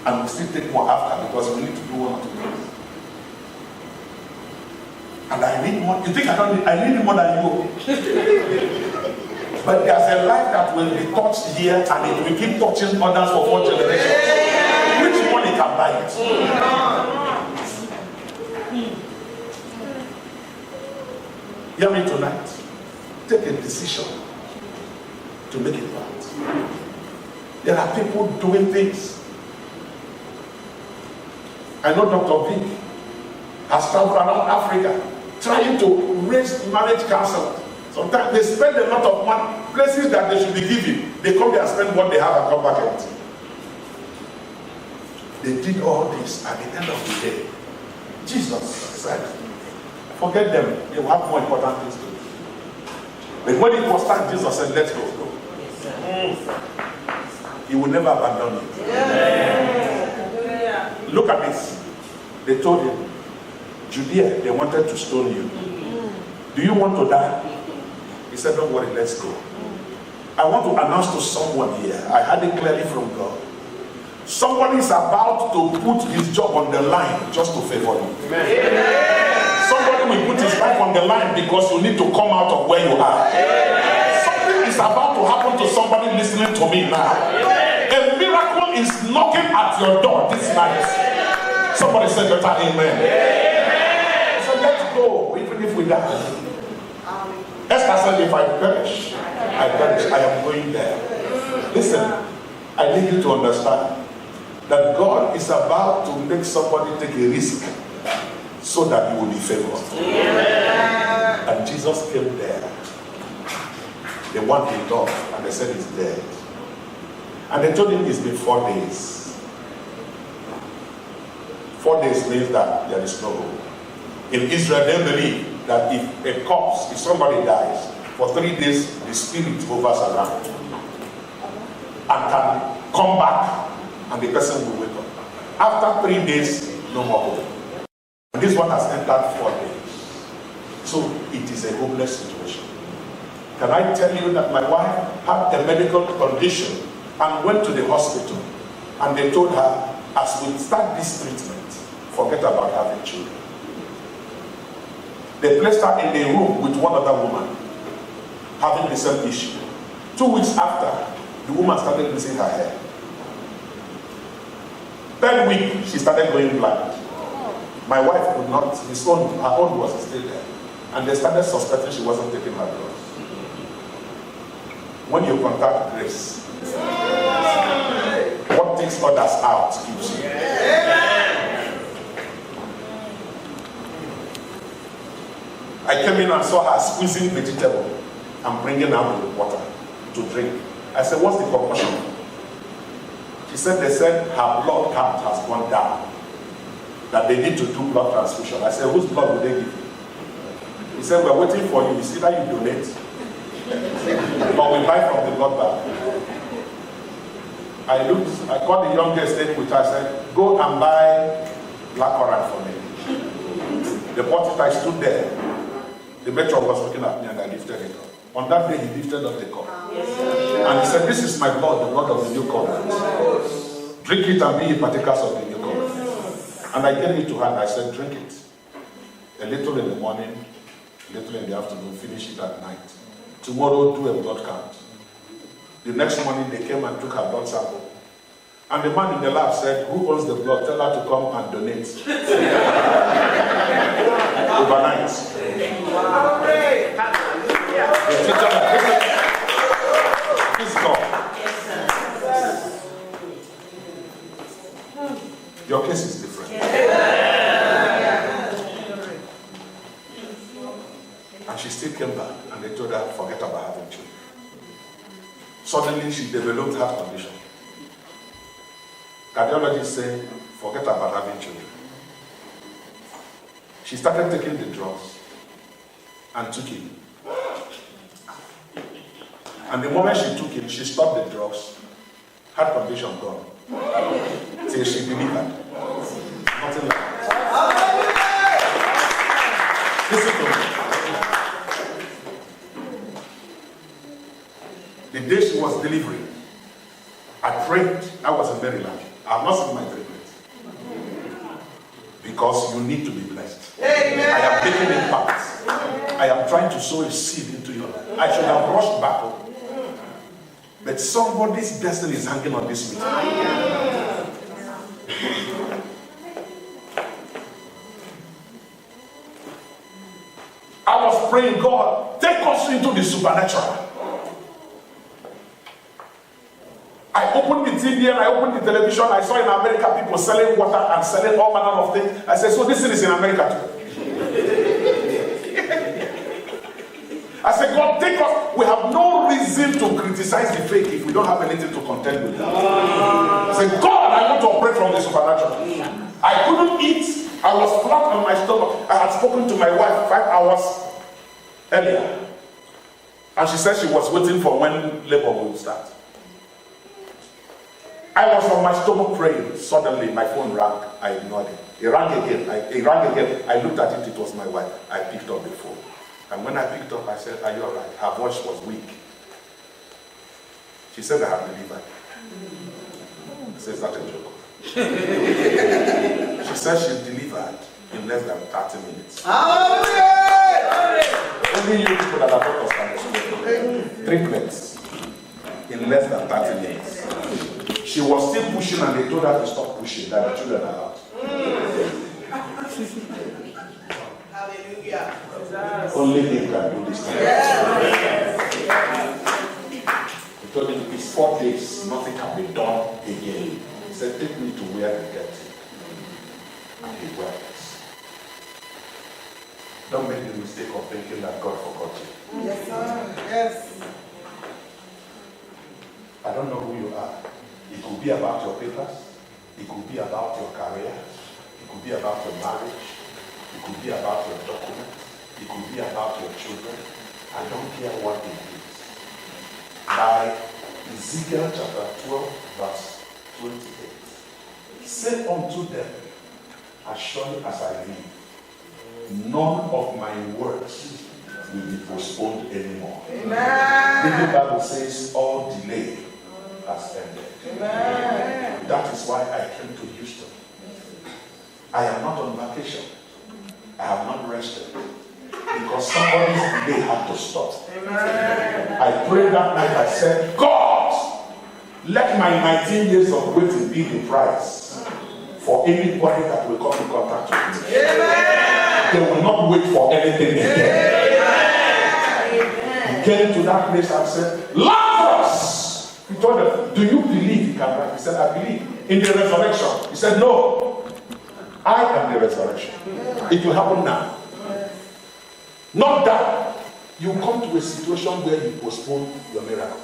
A: And we still take more after because we need to do 1 or 2 things. And I need more. You think I don't need? I need more than you. But there's a life that will be touched here and it will keep touching others for 4 generations. Which money can buy it? Hear me tonight. Take a decision to make it right. There are people doing things. I know Dr. Vic has traveled around Africa trying to raise marriage counselors. Sometimes they spend a lot of money, places that they should be giving. They come there and spend what they have and come back empty. They did all this. At the end of the day, Jesus said, forget them. They will have more important things to do. But when it was time, Jesus said, let's go. He will never abandon you. Look at this. They told him, Judea, they wanted to stone you. Do you want to die? He said, don't worry, let's go. I want to announce to someone here, I had it clearly from God. Somebody is about to put his job on the line just to favor you. Somebody will put his life on the line because you need to come out of where you are. Something is about to happen to somebody listening to me now. A miracle is knocking at your door this night. Somebody said better amen. So let's go, even if we die. Esther said, if I perish, I perish. I am going there. Listen, I need you to understand that God is about to make somebody take a risk so that you will be favored. And Jesus came there. They want him off, and they said he's dead. And they told him it's been 4 days. 4 days means that there is no hope. In Israel, they believe that if a corpse, if somebody dies, for 3 days the spirit hovers around and can come back and the person will wake up. After 3 days, no more hope. This one has entered 4 days. So it is a hopeless situation. Can I tell you that my wife had a medical condition and went to the hospital, and they told her, as we start this treatment, forget about having children. They placed her in a room with one other woman having the same issue. 2 weeks after, the woman started losing her hair. 3rd week, she started going blind. My wife could not, her own was still there. And they started suspecting she wasn't taking her drugs. When you contact grace, what takes others out keeps you. I came in and saw her squeezing vegetable and bringing out the water to drink. I said, what's the concoction? She said, they said her blood count has gone down, that they need to do blood transfusion. I said, whose blood will they give you? He said, we're waiting for you. It's either you donate, but we buy from the blood bank. I called the young girl staying with her. I said, go and buy black currant for me. The bought it, I stood there. The matron was looking at me and I lifted it up. On that day, he lifted up the cup. And he said, this is my blood, the blood of the new covenant. Drink it and be ye partakers of the new covenant. And I gave it to her and I said, drink it. A little in the morning, a little in the afternoon, finish it at night. Tomorrow, do a blood count. The next morning, they came and took her blood sample. And the man in the lab said, who owns the blood? Tell her to come and donate. Overnight. The teacher, please go. Your case is different. And she still came back and they told her, forget about having children. Suddenly she developed heart condition. Cardiologists say, forget about having children. She started taking the drugs and took it. And the moment she took it, she stopped the drugs. Heart condition gone. Till she delivered. Nothing like that. Listen to me. The day she was delivering, I prayed. I was in Maryland. I have not seen my triplets. Because you need to be blessed. Amen. I am taking impact. I am trying to sow a seed into your life. I should have rushed back home. But somebody's destiny is hanging on this meeting. I was praying, God, take us into the supernatural. I opened the TV and I opened the television. I saw in America people selling water and selling all manner of things. I said, so this thing is in America too. I said, God, take us. We have no reason to criticize the fake if we don't have anything to contend with. I said, God, I want to operate from the supernatural. flat on my stomach. I had spoken to my wife 5 hours earlier. And she said she was waiting for when labor would start. I was on my stomach praying. Suddenly my phone rang. I ignored it. It rang again. I looked at it. It was my wife. I picked up the phone. And when I picked up, I said, "Are you all right?" Her voice was weak. She said, "I have delivered." I said, "Is that a joke?" She said she delivered in less than 30 minutes. Only you people that are doctors can explain. Treatments in less than 30 minutes. She was still pushing and they told her to stop pushing, that the children are out.
B: Hallelujah.
A: Only him can do this thing. He told him, "It's 4 days, nothing can be done again." He said, "Take me to where you get it." And he works. Don't make the mistake of thinking that God forgot you.
B: Yes, sir. Yes.
A: I don't know who you are. It could be about your papers. It could be about your career. It could be about your marriage. It could be about your documents. It could be about your children. I don't care what it is. By Ezekiel chapter 12, verse 28. Say unto them, as surely as I live, none of my words will be postponed anymore.
B: Amen.
A: The Bible says all delay has ended.
B: Amen.
A: That is why I came to Houston. I am not on vacation. I have not rested. Because somebody's delay had to stop.
B: Amen.
A: I prayed that night. I said, "God, let my 19 years of waiting be the price for anybody that will come in contact with me."
B: Amen.
A: They will not wait for anything again. He came to that place and said, "Lazarus!" He told them, "Do you believe he can rise?" He said, "I believe in the resurrection." He said, "No, I am the resurrection. It will happen now." Not that you come to a situation where you postpone your miracle.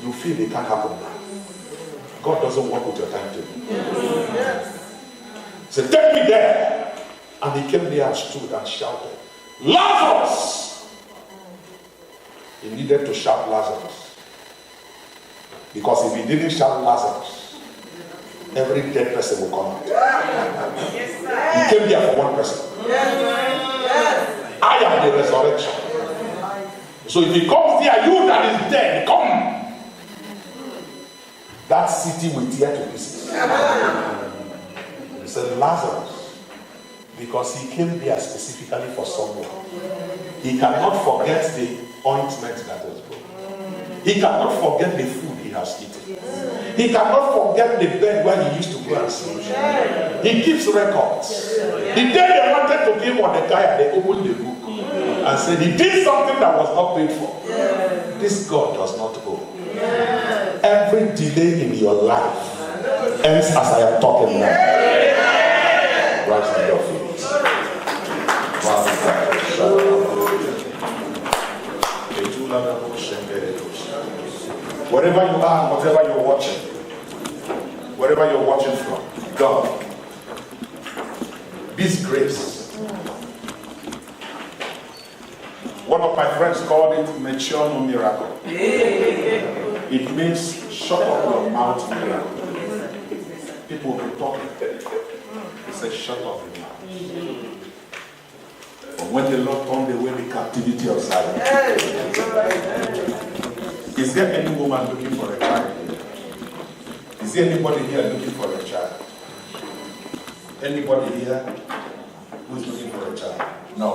A: You feel it can't happen now. God doesn't work with your timetable. He said, "Take me there." And he came there and stood and shouted, "Lazarus!" He needed to shout Lazarus. Because if he didn't shout Lazarus, every dead person will come out. He came there for one person. I am the resurrection. So if he comes there, you that is dead, come. That city will tear to pieces. He said, "Lazarus," because he came there specifically for someone. He cannot forget the ointment that was broken. He cannot forget the food he has eaten. He cannot forget the bed where he used to go and sleep. He keeps records. The day they wanted to kill Mordecai, they opened the book and said he did something that was not paid for. This God does not owe. Every delay in your life ends as I am talking now. Rise to your feet. Wherever you are, whatever you're watching from, God, this grace. One of my friends called it mature no miracle. It means shut up your mouth miracle. People will be talking. He said, "Shut up your mouth." But when the Lord turned away the captivity of Zion, is there any woman looking for a child? Is there anybody here looking for a child? Anybody here who's looking for a child? No.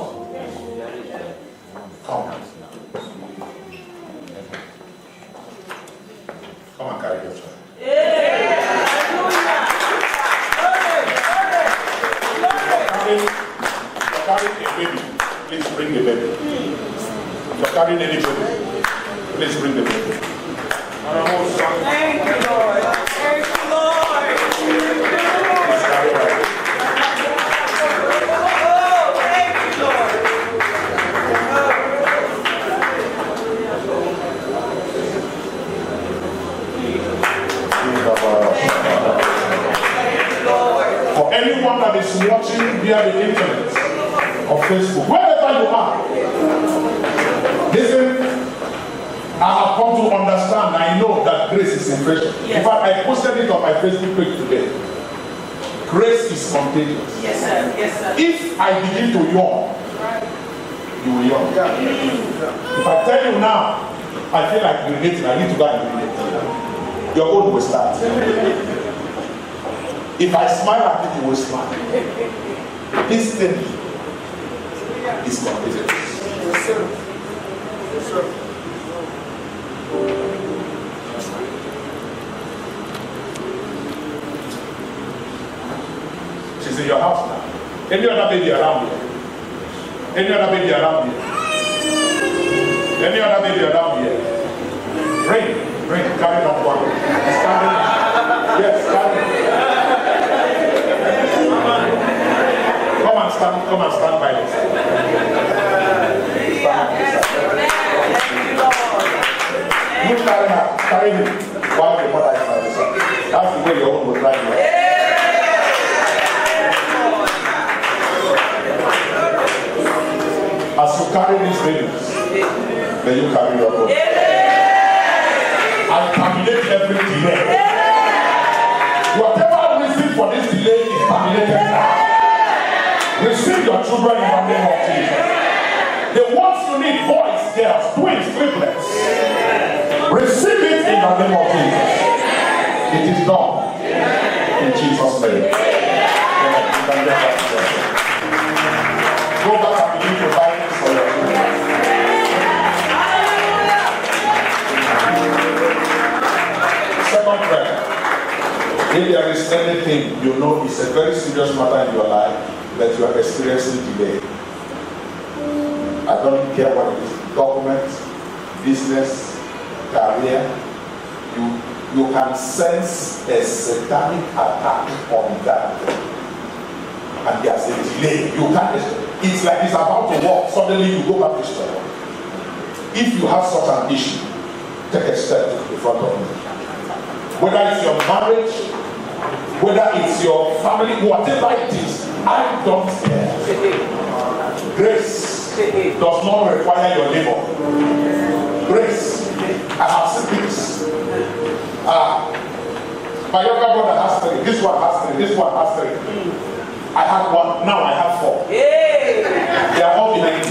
A: Come. Come and carry your child. You're carrying a baby. Please bring the baby. You're carrying any baby. Please bring the baby.
B: Thank you, Lord. Thank you, Lord.
A: Please carry her.
B: Oh, thank you, Lord.
A: For anyone that is watching via the internet or Facebook, wherever you are, listen, I have come to understand, I know that grace is infectious.
B: Yes.
A: In fact, I posted it on my Facebook page today. Grace is contagious.
B: Yes, sir. Yes, sir.
A: If I begin to yawn, you will yawn. If I tell you now, I feel like urinating, I need to go and urinate. Your own will start. If I smile at it, you will smile. This thing is contagious.
C: Yes, sir. Yes, sir.
A: She's in your house now. Any other baby around here? Any other baby around here? Any other baby around here? Bring, carry that one. Stand. Yes, stand. Come and stand by this. You carry him while the mother is by this. That's the way your own will drive you. As you carry these babies, then you carry your own. I terminate every delay. Whatever reason for this delay is terminated now. Receive your children in the name of Jesus. The ones you need, boys, girls, twins, triplets. Receive it in the name of Jesus. It is done. In Jesus' name. Go back and begin to buy things for your children. Second prayer. If there is anything you know is a very serious matter in your life that you are experiencing today, I don't care what it is, government, business, career, you can sense a satanic attack on that. And there's a delay. You can't, it's like it's about to walk, suddenly you go back to struggle. If you have such an issue, take a step in front of me. Whether it's your marriage, whether it's your family, whatever it is, I don't care. Grace does not require your neighbor. Grace, I have siblings. My younger brother has 3, this one has 3, this one has 3. I had 1, now I have 4. They are all behind me.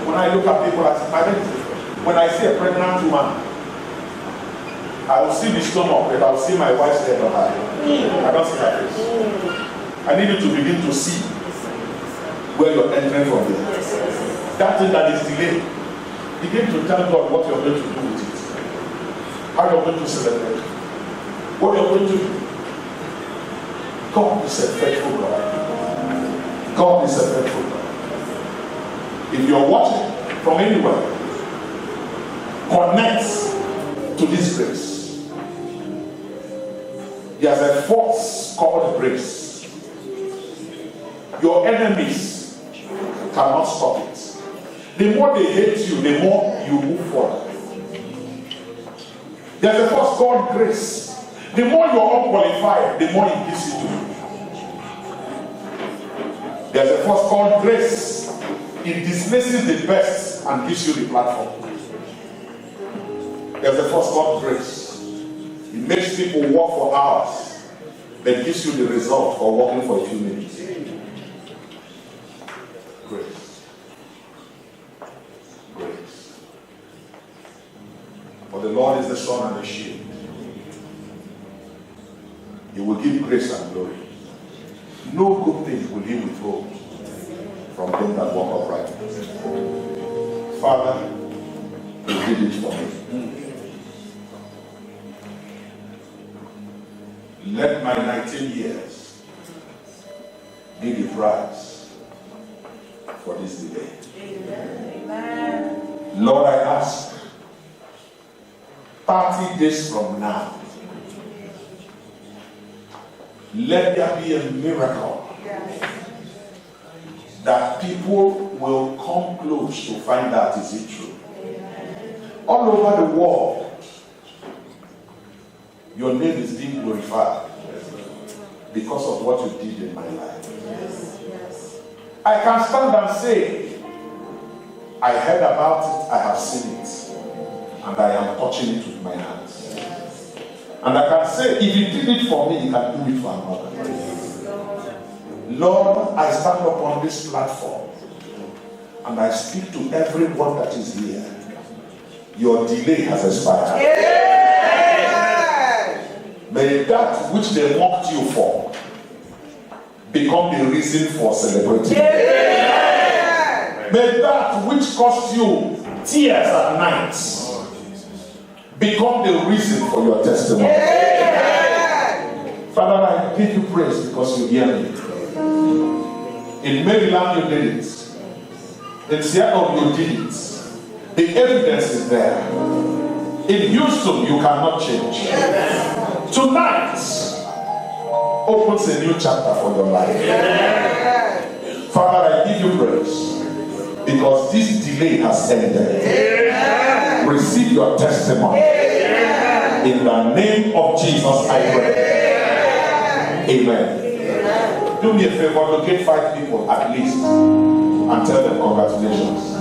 A: When I look at people as when I see a pregnant woman, I will see the stomach, but I will see my wife's head on her. I don't see her face. I need you to begin to see where you're entering from there. That thing that is delayed, begin to tell God what you're going to do with it. How you're going to celebrate. What you're going to do. God is a faithful God. God is a faithful God. If you're watching from anywhere, connect to this grace. There's a force called grace. Your enemies cannot stop it. The more they hate you, the more you move forward. There's a force called grace. The more you're unqualified, the more it gives you to you. There's a force called grace. It dismisses the best and gives you the platform. There's a force called grace. It makes people work for hours, but gives you the result for working for a few minutes. Grace. Grace. For the Lord is the sun and the shield. He will give grace and glory. No good thing will he withhold from them that walk upright. Father, you did it for me. Let my 19 years be the price for this delay.
B: Amen.
A: Lord, I ask 30 days from now, let there be a miracle that people will come close to find out is it true. all over the world, your name is being glorified because of what you did in my life. I can stand and say, I heard about it, I have seen it, and I am touching it with my hands. And I can say, if he did it for me, he can do it for another. Lord, I stand up on this platform and I speak to everyone that is here. Your delay has expired. May that which they mocked you for become the reason for celebrating. May that which cost you tears at night become the reason for your testimony. Father, I give you praise because you hear me. In Maryland, you did it. In Seattle, you did it. The evidence is there. In Houston, you cannot change. Tonight opens a new chapter for your life. Father, I give you praise because this delay has ended. Receive your testimony. In the name of Jesus, I pray. Amen. Do me a favor, locate 5 people at least and tell them congratulations.